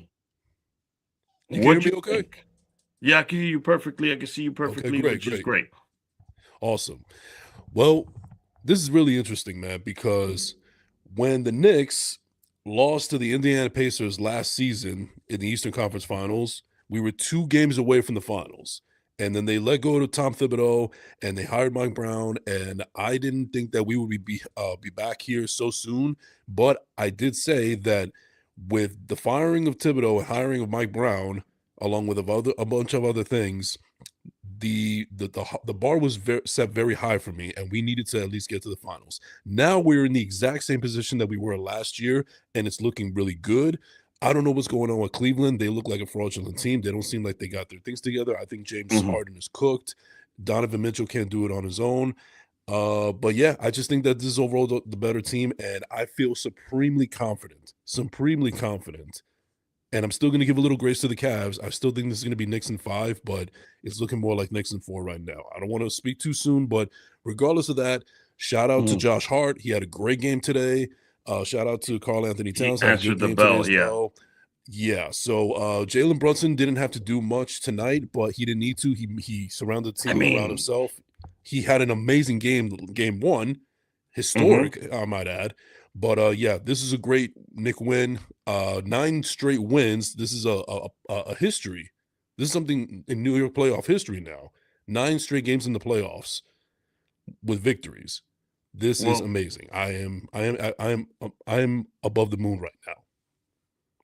You what hear you me okay? think? Yeah, I can hear you perfectly. I can see you perfectly, great, which is great. great. Awesome. Well, this is really interesting, man, because when the Knicks lost to the Indiana Pacers last season in the Eastern Conference Finals, we were 2 games away from the finals. And then they let go to Tom Thibodeau and they hired Mike Brown. And I didn't think that we would be back here so soon. But I did say that with the firing of Thibodeau and hiring of Mike Brown, along with a bunch of other things, the bar was set very high for me, and we needed to at least get to the finals. Now we're in the exact same position that we were last year, and it's looking really good. I don't know what's going on with Cleveland. They look like a fraudulent team. They don't seem like they got their things together. I think James Harden is cooked. Donovan Mitchell can't do it on his own. But yeah, I just think that this is overall the better team, and I feel supremely confident. And I'm still going to give a little grace to the Cavs. I still think this is going to be Knicks in 5, but it's looking more like Knicks in 4 right now. I don't want to speak too soon, but regardless of that, shout out to Josh Hart. He had a great game today. Shout out to Karl Anthony Towns. He Had a good answered the game bell, today as well. Yeah, so Jalen Brunson didn't have to do much tonight, but he didn't need to. He surrounded the team around himself. He had an amazing game 1, historic, I might add. But yeah, this is a great Knick win. 9 straight wins. This is a history. This is something in New York playoff history now. 9 straight games in the playoffs with victories. This is amazing. I am above the moon right now.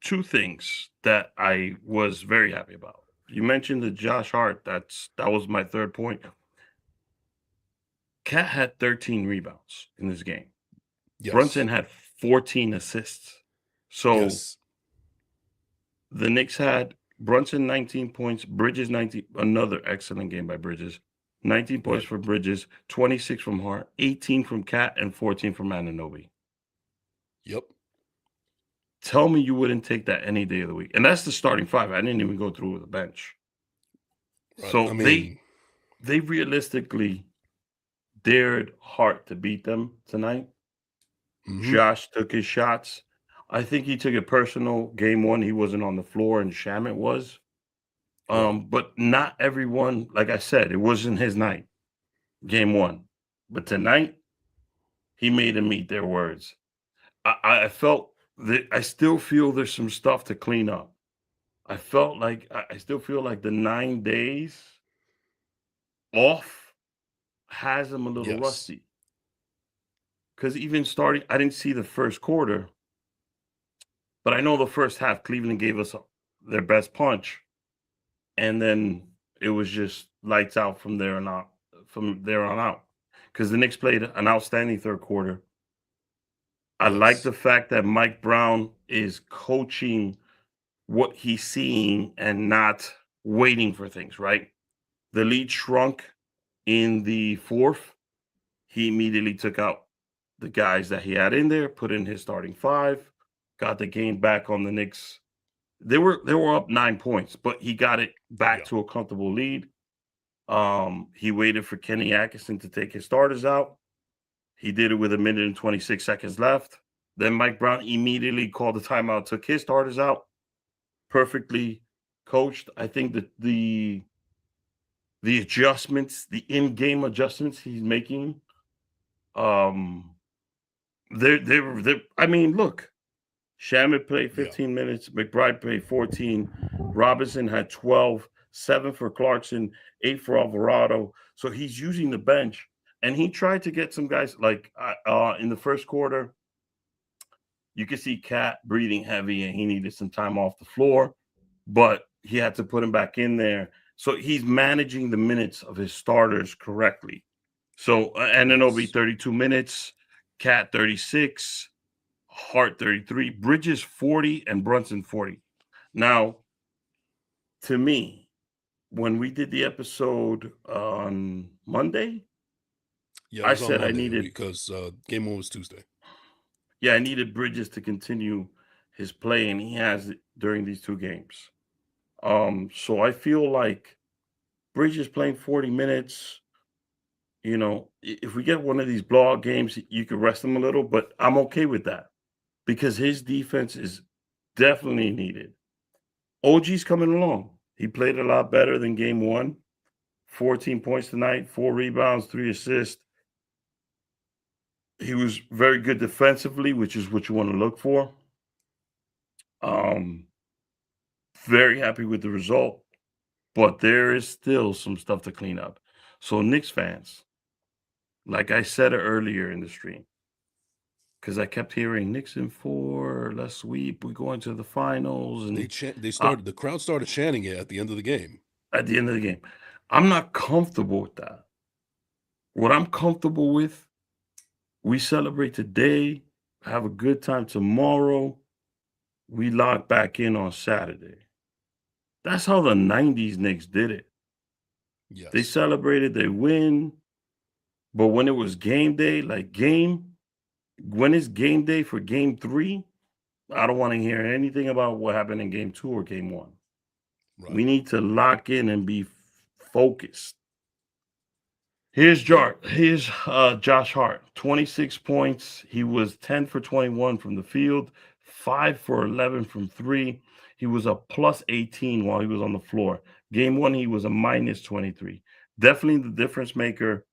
2 things that I was very happy about. You mentioned the Josh Hart. That was my third point. Cat had 13 rebounds in this game. Yes. Brunson had 14 assists. So the Knicks had Brunson 19 points, Bridges 19, another excellent game by Bridges. 19 points for Bridges, 26 from Hart, 18 from Cat, and 14 from Anunoby. Yep. Tell me you wouldn't take that any day of the week. And that's the starting 5. I didn't even go through with the bench. Right. So they realistically dared Hart to beat them tonight. Josh took his shots. I think he took it personal. Game 1, he wasn't on the floor, and Shamet was. But not everyone, like I said, it wasn't his night. Game 1. But tonight, he made them eat their words. I felt that I still feel there's some stuff to clean up. I still feel like the 9 days off has him a little rusty. Because even starting, I didn't see the first quarter, but I know the first half, Cleveland gave us their best punch, and then it was just lights out from there on out. Because the Knicks played an outstanding third quarter. I like the fact that Mike Brown is coaching what he's seeing and not waiting for things, right? The lead shrunk in the 4th. He immediately took out the guys that he had in there, put in his starting 5, got the game back on the Knicks. They were up 9 points, but he got it back to a comfortable lead. He waited for Kenny Atkinson to take his starters out. He did it with 1 minute and 26 seconds left. Then Mike Brown immediately called the timeout, took his starters out. Perfectly coached. I think that the adjustments, the in-game adjustments he's making, I mean, look, Shamet played 15 minutes, McBride played 14, Robinson had 12, 7 for Clarkson, 8 for Alvarado. So he's using the bench, and he tried to get some guys like in the first quarter. You could see Cat breathing heavy, and he needed some time off the floor. but he had to put him back in there. So he's managing the minutes of his starters correctly. So Anunoby Yes. 32 minutes, Cat 36, Hart 33, Bridges 40, and Brunson 40. Now, to me, when we did the episode on Monday, Yeah, it I was on said I Monday needed, because game one was Tuesday. yeah, I needed Bridges to continue his play, and he has it during these two games. So I feel like Bridges playing 40 minutes. If we get one of these blowout games, you could rest him a little, but I'm okay with that because his defense is definitely needed. OG's coming along. He played a lot better than game one. 14 points tonight, 4 rebounds, 3 assists. He was very good defensively, which is what you want to look for. Um, Very happy with the result, but there is still some stuff to clean up. So, Knicks fans, like I said earlier in the stream, because I kept hearing Knicks in 4, let's sweep, we go into the finals, and The crowd started chanting it at the end of the game. at the end of the game, I'm not comfortable with that. What I'm comfortable with, we celebrate today, have a good time tomorrow, we lock back in on Saturday. That's how the 90s Knicks did it. They Yes. celebrated, they win, but when it was game day, when it's game day for game 3, I don't want to hear anything about what happened in game 2 or game 1. Right. We need to lock in and be focused. Here's Josh Hart, 26 points. He was 10 for 21 from the field, 5 for 11 from 3. He was a plus 18 while he was on the floor. Game 1, he was a minus 23. Definitely the difference maker.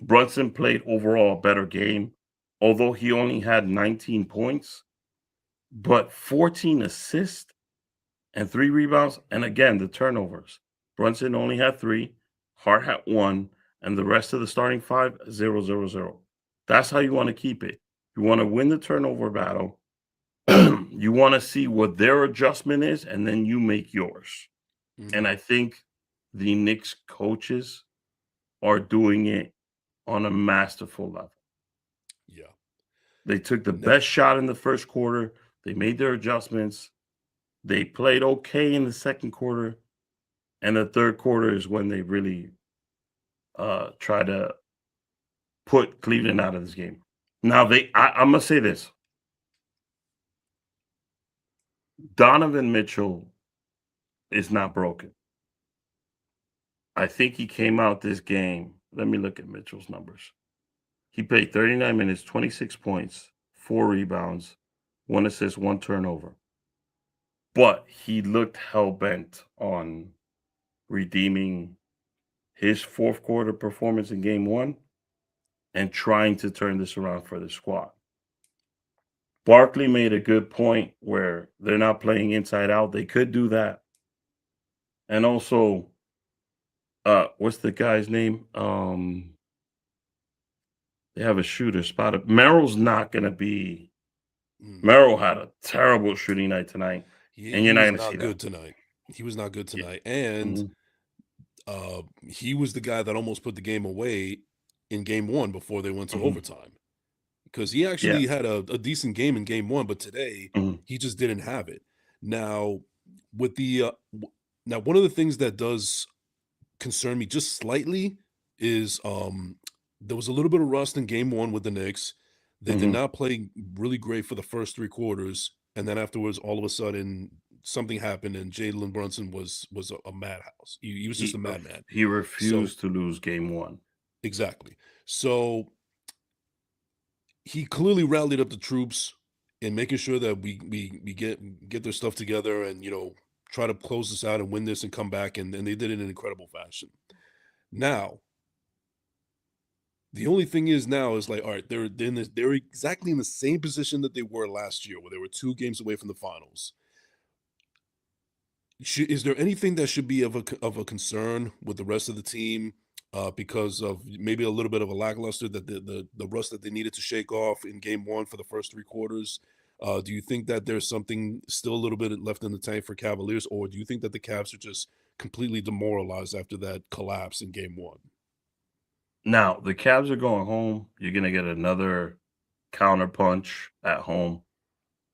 Brunson played overall a better game, although he only had 19 points, but 14 assists and 3 rebounds. And again, the turnovers. Brunson only had 3, Hart had 1, and the rest of the starting 5, 0, 0, 0. That's how you want to keep it. You want to win the turnover battle. You want to see what their adjustment is, and then you make yours. Mhm. And I think the Knicks coaches are doing it on a masterful level. Yeah. They took the best shot in the first quarter. They made their adjustments. They played okay in the second quarter. And the third quarter is when they really try to put Cleveland out of this game. Now, I'm going to say this. Donovan Mitchell is not broken. I think he came out this game. Let me look at Mitchell's numbers. He played 39 minutes, 26 points, 4 rebounds, 1 assist, 1 turnover. But he looked hell-bent on redeeming his fourth quarter performance in game 1 and trying to turn this around for the squad. Barkley made a good point where they're not playing inside out. They could do that. And also, what's the guy's name? They have a shooter spotted. Merrill's not going to be. Merrill had a terrible shooting night tonight, and you're not going to see that. Tonight. He was not good Yeah. tonight, and he was the guy that almost put the game away in game 1 before they went to overtime, because he actually had a decent game in game 1, but today he just didn't have it. Now, with the one of the things that does concern me just slightly is there was a little bit of rust in game 1 with the Knicks. They did not play really great for the first 3 quarters, and then afterwards, all of a sudden, something happened, and Jalen Brunson was a madhouse. He was just a madman. He refused to lose game 1. Exactly. So he clearly rallied up the troops in making sure that we get their stuff together and try to close this out and win this and come back, and they did it in an incredible fashion. Now, the only thing is now is like, all right, they're exactly in the same position that they were last year, where they were 2 games away from the finals. Is there anything that should be of a concern with the rest of the team because of maybe a little bit of a lackluster, that the rust that they needed to shake off in game 1 for the first 3 quarters? Do you think that there's something still a little bit left in the tank for Cavaliers, or do you think that the Cavs are just completely demoralized after that collapse in game one? Now the Cavs are going home. You're gonna get another counter punch at home.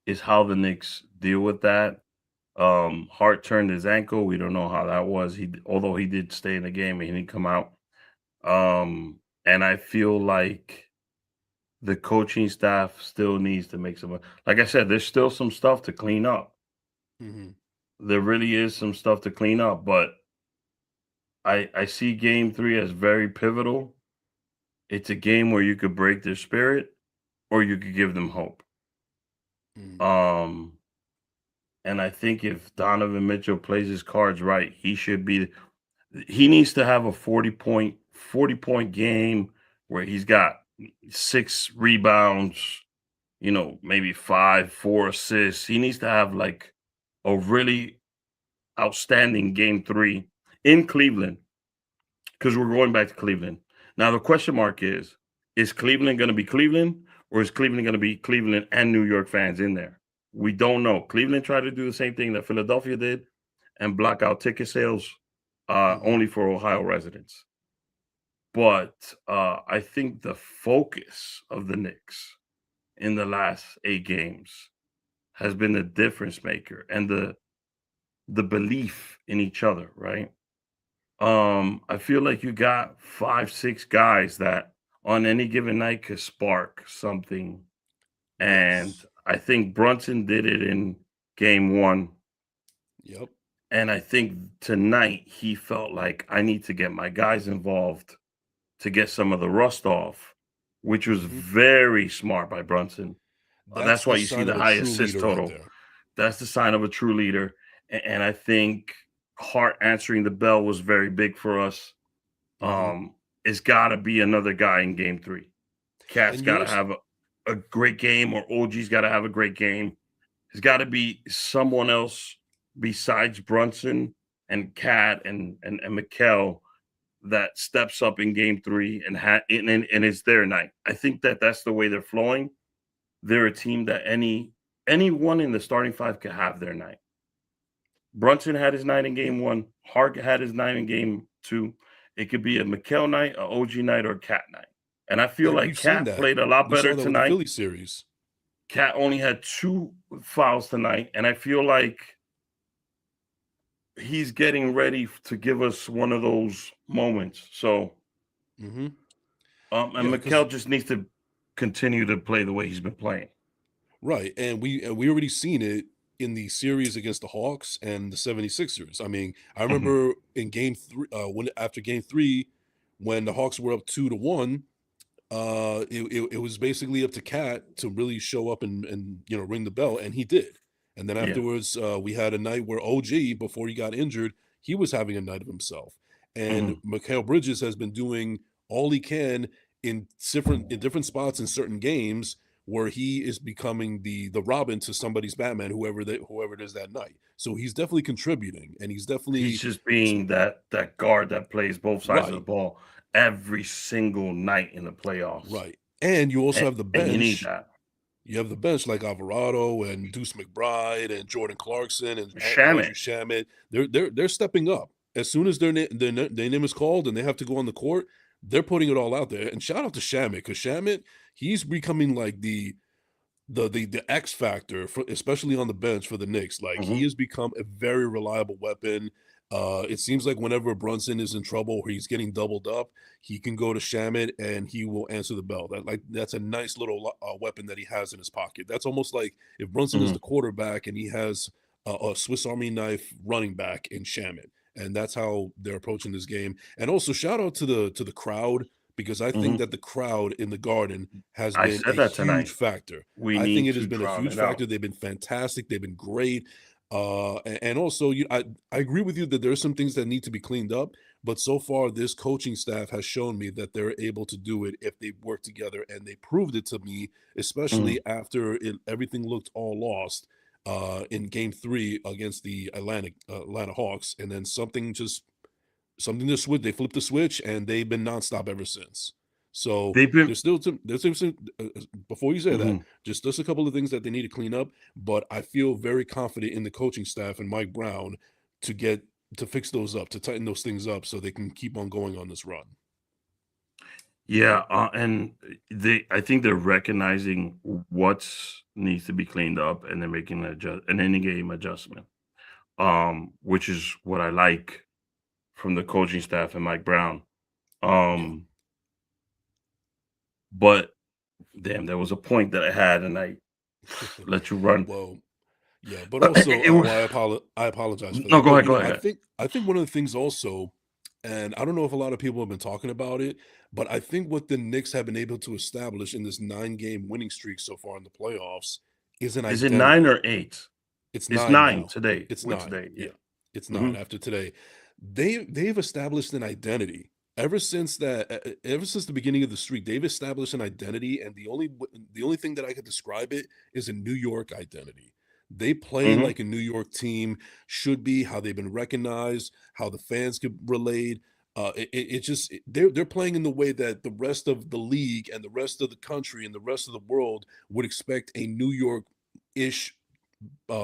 Is how the Knicks deal with that. Hart turned his ankle. We don't know how that was. Although he did stay in the game and he didn't come out. And I feel like the coaching staff still needs to make some. Like I said, there's still some stuff to clean up. Mm-hmm. There really is some stuff to clean up, but I see game 3 as very pivotal. It's a game where you could break their spirit or you could give them hope. Mm-hmm. And I think if Donovan Mitchell plays his cards right, he needs to have a 40 point game where he's got 6 rebounds, maybe 4 assists. He needs to have like a really outstanding game 3 in Cleveland, because we're going back to Cleveland. Now the question mark is Cleveland going to be Cleveland, or is Cleveland going to be Cleveland and New York fans in there? We don't know. Cleveland tried to do the same thing that Philadelphia did and block out ticket sales only for Ohio residents. But I think the focus of the Knicks in the last 8 games has been the difference maker and the belief in each other, right? I feel like you got 5, 6 guys that on any given night could spark something. And Yes. I think Brunson did it in game 1. Yep. And I think tonight he felt like I need to get my guys involved to get some of the rust off, which was very smart by Brunson. That's That's why the you see sign the of a high true assist leader right total. there. That's the sign of a true leader. And I think Hart answering the bell was very big for us. It's got to be another guy in game 3. Cat's And got to yours, have a great game, or OG's got to have a great game. There's got to be someone else besides Brunson and Cat and Mikal that steps up in game 3 and it's their night. I think that's the way they're flowing. They're a team that anyone in the starting 5 could have their night. Brunson had his night in game 1. Hart had his night in game 2. It could be a Mikal night, a OG night, or a Cat night. And I feel and like we've seen Cat that. played a lot We better saw that with the tonight. Philly series. Cat only had 2 fouls tonight, and I feel like he's getting ready to give us one of those moments. So, Mm-hmm. and Yeah, because Mikal just needs to continue to play the way he's been playing. right, and we already seen it in the series against the Hawks and the 76ers. I mean, I remember in game 3, when after game 3, when the Hawks were up 2-1, it was basically up to Cat to really show up and ring the bell, and he did. And then Yeah. afterwards, we had a night where OG, before he got injured, he was having a night of himself. And Mikal Bridges has been doing all he can in different spots in certain games where he is becoming the Robin to somebody's Batman, whoever it is that night. So he's definitely contributing, and he's definitely He's just being that guard that plays both sides of the right, ball every single night in the playoffs. right. And you also And, have the and you need bench. that. You have the bench like Alvarado and Deuce McBride and Jordan Clarkson and Andrew Shamit. Shamet. They're stepping up as soon as their name is called and they have to go on the court. They're putting it all out there. And shout out to Shamet, because Shamet, he's becoming like the X factor, especially on the bench for the Knicks. Like he has become a very reliable weapon. It seems like whenever Brunson is in trouble or he's getting doubled up, he can go to Shamet and he will answer the bell. That's a nice little weapon that he has in his pocket. That's almost like if Brunson is the quarterback and he has a Swiss Army knife running back in Shamet, and that's how they're approaching this game. And also shout out to the crowd, because I think that the crowd in the Garden has I been said a that huge tonight. factor. We I think need it has to been a drown huge it factor. out. They've been fantastic. They've been great. And also, I agree with you that there are some things that need to be cleaned up. But so far, this coaching staff has shown me that they're able to do it if they work together, and they proved it to me, especially after everything looked all lost in Game 3 against the Atlanta Hawks, and then something just switched. They flipped the switch, and they've been nonstop ever since. So They've been there's some before you say that, Mhm. just a couple of things that they need to clean up. But I feel very confident in the coaching staff and Mike Brown to get to fix those up, to tighten those things up, so they can keep on going on this run. Yeah, and I think they're recognizing what needs to be cleaned up, and they're making an in-game adjustment. Which is what I like from the coaching staff and Mike Brown. Yeah. But damn, there was a point that I had, and I let you run. Well, yeah, but also, It was I apologize for no, that. go But ahead, go ahead. I think one of the things also, and I don't know if a lot of people have been talking about it, but I think what the Knicks have been able to establish in this 9-game winning streak so far in the playoffs is an Is it 9 identity. or 8? It's It's 9 9 now. today. It's With 9. today, yeah. Yeah. It's 9 Mhm, after today. They've established an identity. Ever since the beginning of the streak, they've established an identity, and the only thing that I could describe it is a New York identity. They play mhm, like a New York team should be, how they've been recognized, how the fans could relate. They're playing in the way that the rest of the league and the rest of the country and the rest of the world would expect a New York-ish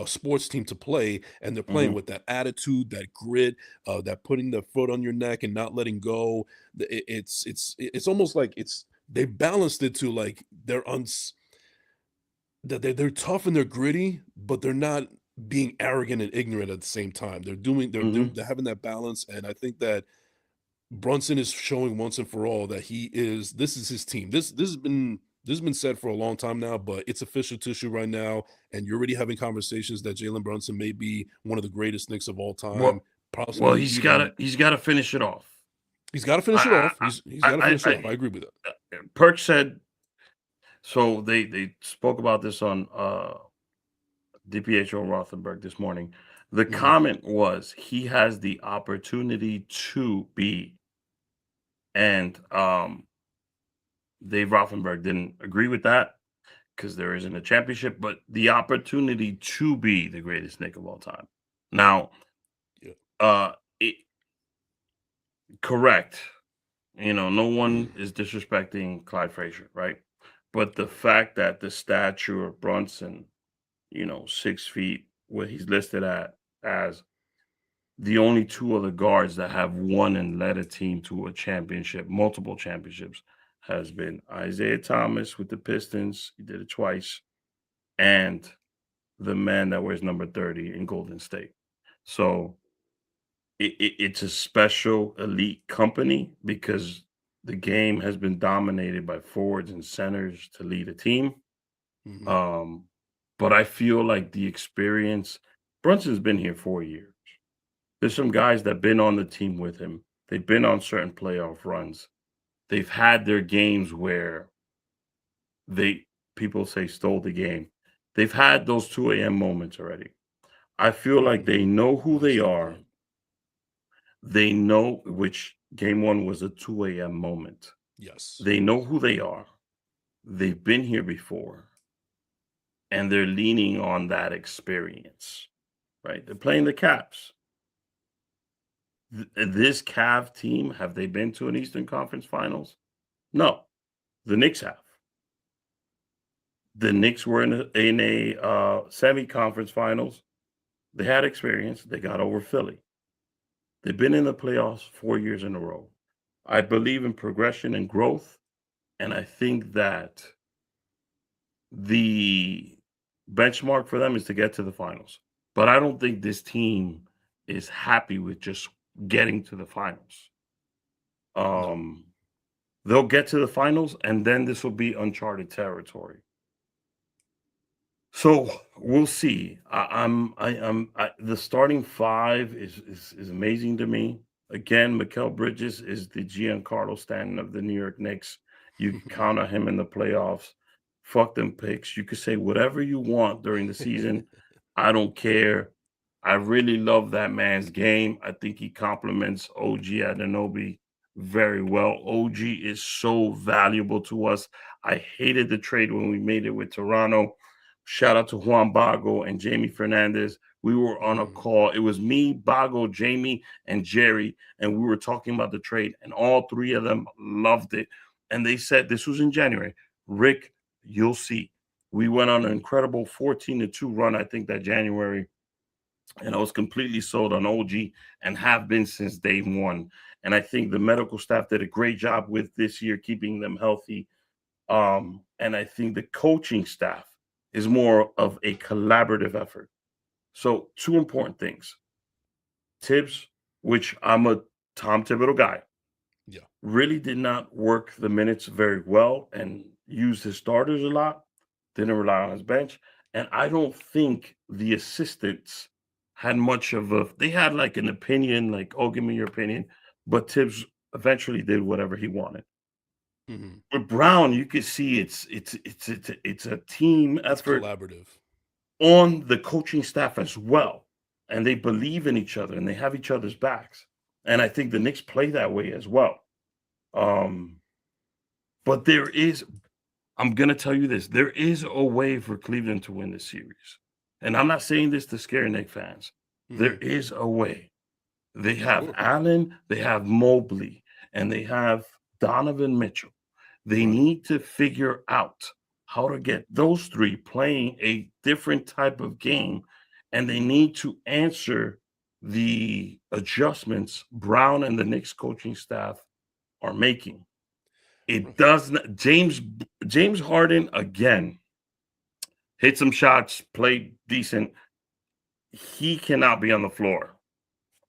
sports team to play, and they're playing mhm, with that attitude, that grit, that putting their foot on your neck and not letting go. It's almost like they balanced it to like that they're tough and they're gritty, but they're not being arrogant and ignorant at the same time. mhm. They're having that balance, and I think that Brunson is showing once and for all that this is his team. This has been said for a long time now, but it's official tissue right now. And you're already having conversations that Jalen Brunson may be one of the greatest Knicks of all time, Well possibly even. he's gotta finish it off. He's got to finish it I off. He's got to finish it off. I agree with that. Perk said so they spoke about this on, DPHO Rothenberg this morning. The Mhm. comment was he has the opportunity to be, and Dave Rothenberg didn't agree with that because there isn't a championship, but the opportunity to be the greatest Nick of all time. Now, Yeah. it, correct. No one is disrespecting Clyde Frazier, right? But the fact that the stature of Brunson, 6 feet, what he's listed at as the only two other guards that have won and led a team to a championship, multiple championships, has been Isaiah Thomas with the Pistons. He did it twice. And the man that wears number 30 in Golden State. So it's a special elite company because the game has been dominated by forwards and centers to lead a team. Mhm. Um, but I feel like the experience, Brunson's been here 4 years. There's some guys that been on the team with him. They've been on certain playoff runs. They've had their games where they people say stole the game. They've had those 2 a.m. moments already. I feel like they Mhm. know who That's they a good are. point. They know which game one was a 2 a.m. moment. Yes. They know who they are. They've been here before, and they're leaning on that experience, right? They're playing the Caps. This Cav team, have they been to an Eastern Conference Finals? No, the Knicks have. The Knicks were in a semi-conference finals. They had experience. They got over Philly. They've been in the playoffs 4 years in a row. I believe in progression and growth, and I think that the benchmark for them is to get to the finals. But I don't think this team is happy with just getting to the finals. No. Um, they'll get to the finals, and then this will be uncharted territory. So we'll see. The starting five is amazing to me. Again, Mikal Bridges is the Giancarlo Stanton of the New York Knicks. You can count on him in the playoffs. Fuck them picks. You can say whatever you want during the season. I don't care. I really love that man's game. I think he complements OG Anunoby very well. OG is so valuable to us. I hated the trade when we made it with Toronto. Shout out to Juan Bago and Jamie Fernandez. We were on a Mhm. call. It was me, Bago, Jamie, and Jerry, and we were talking about the trade, and all three of them loved it. and they said this was in January. Rick, you'll see. We went on an incredible 14-2 run, I think, that January, and I was completely sold on OG and have been since day one. And I think the medical staff did a great job with this year keeping them healthy. And I think the coaching staff is more of a collaborative effort. So, two important things. Tibbs, which I'm a Tom Thibodeau guy, Yeah. really did not work the minutes very well and used his starters a lot, didn't rely on his bench. And I don't think the assistants had much of a, they had like an opinion, like, oh, give me your opinion. But Tibbs eventually did whatever he wanted. Hmm. With Brown, you can see it's a team It's effort collaborative. on the coaching staff as well. And they believe in each other and they have each other's backs. And I think the Knicks play that way as well. Um, but there is, I'm going to tell you this, there is a way for Cleveland to win this series. And I'm not saying this to scare Knicks fans. There Hmm. is a way. They have Sure. Allen, they have Mobley, and they have Donovan Mitchell. They Right. need to figure out how to get those three playing a different type of game, and they need to answer the adjustments Brown and the Knicks coaching staff are making. It Right. does not. James Harden again hit some shots, played decent. He cannot be on the floor.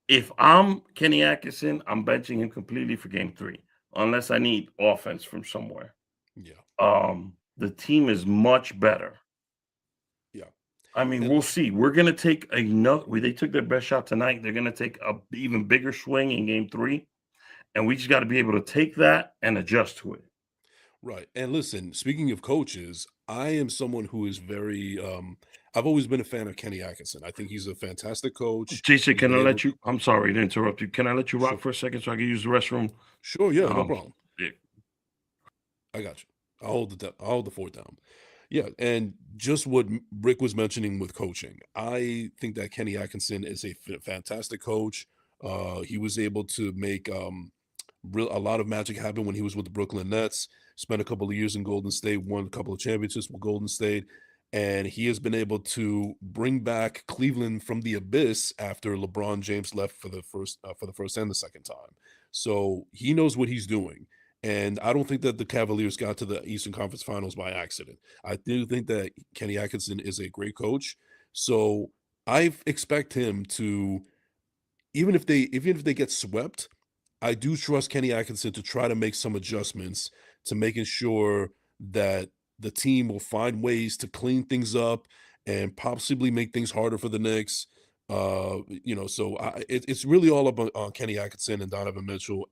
If I'm Kenny Atkinson, I'm benching him completely for game 3, unless I need offense from somewhere. Yeah. The team is much better. Yeah. I mean, And we'll see. We're gonna take another. They took their best shot tonight. They're gonna take a even bigger swing in game 3, and we just got to be able to take that and adjust to it. right. And listen, speaking of coaches, I am someone who is very I've always been a fan of Kenny Atkinson. I think he's a fantastic coach. Jason, He's can been I able let you? I'm sorry to interrupt you. Can I let you rock sure. for a second so I can use the restroom? Sure, yeah, no Um, problem. yeah. I got you. I'll hold the fort down. Yeah, and just what Rick was mentioning with coaching, I think that Kenny Atkinson is a fantastic coach. He was able to make a lot of magic happen when he was with the Brooklyn Nets. Spent a couple of years in Golden State, won a couple of championships with Golden State, and he has been able to bring back Cleveland from the abyss after LeBron James left for the first and the second time. So he knows what he's doing. And I don't think that the Cavaliers got to the Eastern Conference Finals by accident. I do think that Kenny Atkinson is a great coach. So I expect him to, even if they get swept, I do trust Kenny Atkinson to try to make some adjustments to making sure that the team will find ways to clean things up and possibly make things harder for the Knicks. It's really all up on Kenny Atkinson and Donovan Mitchell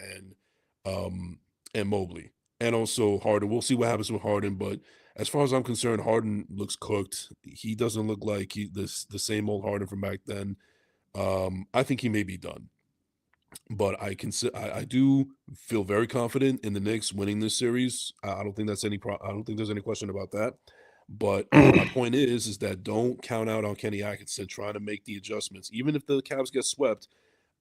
um, and Mobley, and also Harden. We'll see what happens with Harden, but as far as I'm concerned, Harden looks cooked. He doesn't look like the same old Harden from back then. I think he may be done. But I do feel very confident in the Knicks winning this series. I don't think I don't think there's any question about that. But my point is that don't count out on Kenny Atkinson trying to make the adjustments. Even if the Cavs get swept,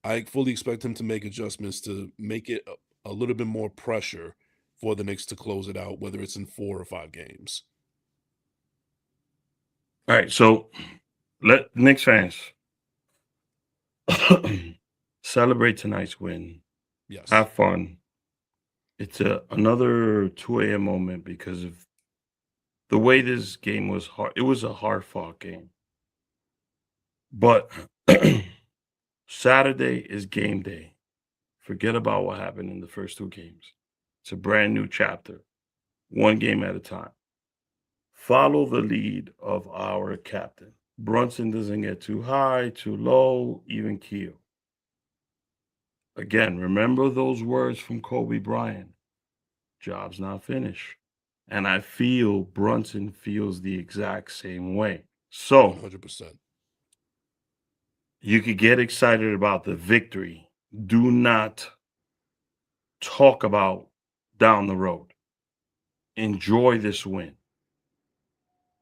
I fully expect him to make adjustments to make it a little bit more pressure for the Knicks to close it out, whether it's in 4 or 5 games. All right, so let Knicks fans celebrate tonight's win. Yes, Have fun. It's another 2 a.m. moment because of the way this game was hard. It was a hard fought game. But Saturday is game day. Forget about what happened in the first 2 games. It's a brand new chapter, one game at a time. Follow the lead of our captain. Brunson doesn't get too high, too low, even keel. Again, remember those words from Kobe Bryant. Job's not finished. And I feel Brunson feels the exact same way. So 100%. you could get excited about the victory. Do not talk about down the road. Enjoy this win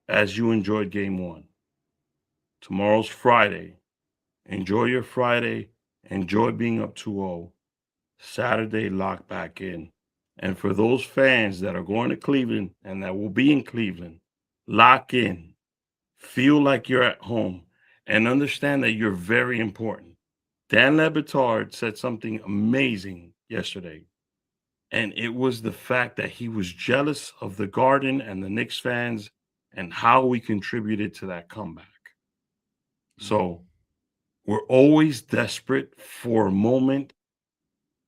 as you enjoyed game 1. Tomorrow's Friday. Enjoy your Friday. Enjoy being up 2-0. Saturday, lock back in And for those fans that are going to Cleveland and that will be in Cleveland, lock in, feel like you're at home, and understand that you're very important. Dan Le Batard said something amazing yesterday, and it was the fact that he was jealous of the Garden and the Knicks fans and how we contributed to that comeback. So we're always desperate for a moment,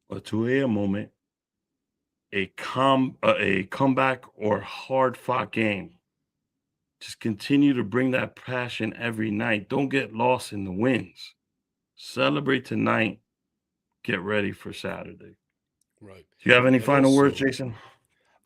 a 2 a.m. moment, a comeback or hard-fought game. Just continue to bring that passion every night. Don't get lost in the wins. Celebrate tonight. Get ready for Saturday. Right. Do you have any And final words, also, Jason?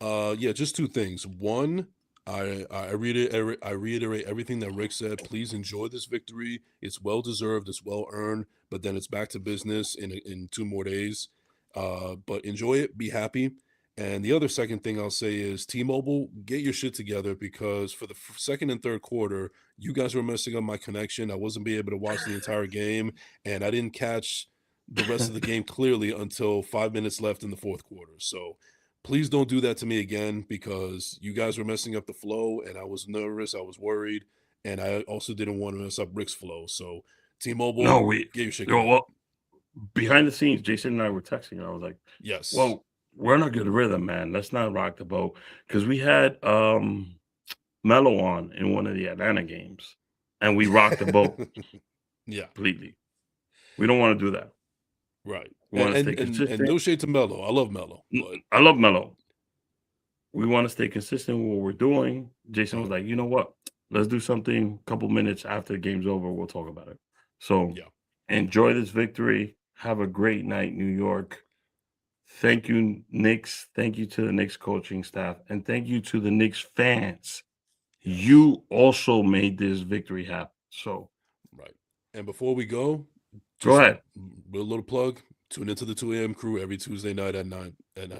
Yeah, just two things. One, I reiterate everything that Rick said. Please enjoy this victory. It's well deserved. It's well earned. But then it's back to business in 2 more days. But enjoy it. Be happy. And the other second thing I'll say is T-Mobile, get your shit together, because for the second and third quarter, you guys were messing up my connection. I wasn't being able to watch the entire game, and I didn't catch the rest of the game clearly until 5 minutes left in the fourth quarter. So please don't do that to me again, because you guys were messing up the flow, and I was nervous. I was worried, and I also didn't want to mess up Rick's flow. So T-Mobile, No, get your shit together. well, behind the scenes, Jason and I were texting. I was like, Yes. well, we're in a good rhythm, man. Let's not rock the boat. Because we had Melo on in one of the Atlanta games, and we rocked the boat Yeah. completely. We don't want to do that. Right. We want to stay And consistent. no shade to Melo. I love Melo. But I love Melo. We want to stay consistent with what we're doing. Jason was like, you know what? Let's do something a couple minutes after the game's over. We'll talk about it. So yeah. enjoy this victory. Have a great night, New York. Thank you, Knicks. Thank you to the Knicks coaching staff. And thank you to the Knicks fans. You also made this victory happen. So, Right. And before we go ahead. With a little plug. Tune into the 2 a.m. crew every Tuesday night at 9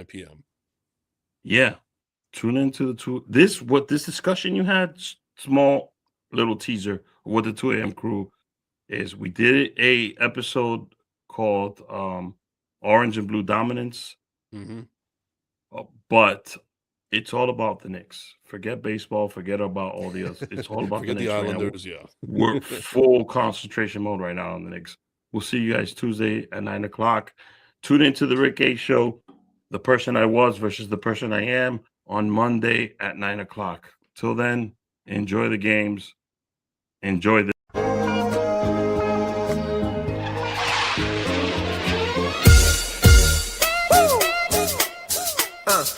p.m. Yeah. Tune into this discussion you had, small little teaser of what the 2 a.m. crew is. We did a episode called Orange and Blue Dominance. Mm-hmm. But it's all about the Knicks. Forget baseball. Forget about all the others. It's all about Forget the Knicks. the right now. Islanders, yeah. We're full concentration mode right now on the Knicks. We'll see you guys Tuesday at 9 o'clock. Tune into the Rick A Show, the person I was versus the person I am, on Monday at 9 o'clock. Till then, enjoy the games. Enjoy the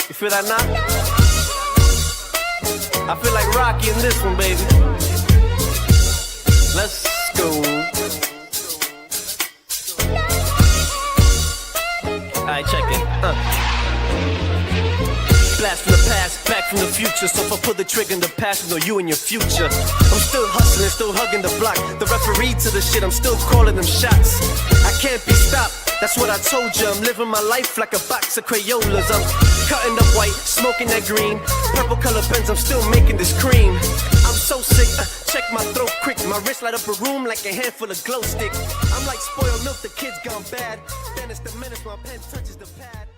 You feel that knock? I feel like Rocky in this one, baby. Let's go. Alright, check it. Blast from the past, back from the future. So if I pull the trigger in the past, you know you and your future. I'm still hustling, still hugging the block. The referee to the shit, I'm still calling them shots. I can't be stopped. That's what I told you. I'm living my life like a box of Crayolas. I'm cutting up white, smoking that green. Purple color pens, I'm still making this cream. I'm so sick, check my throat quick. My wrist light up a room like a handful of glow sticks. I'm like spoiled milk, the kid's gone bad. Then it's the minutes my pen touches the pad.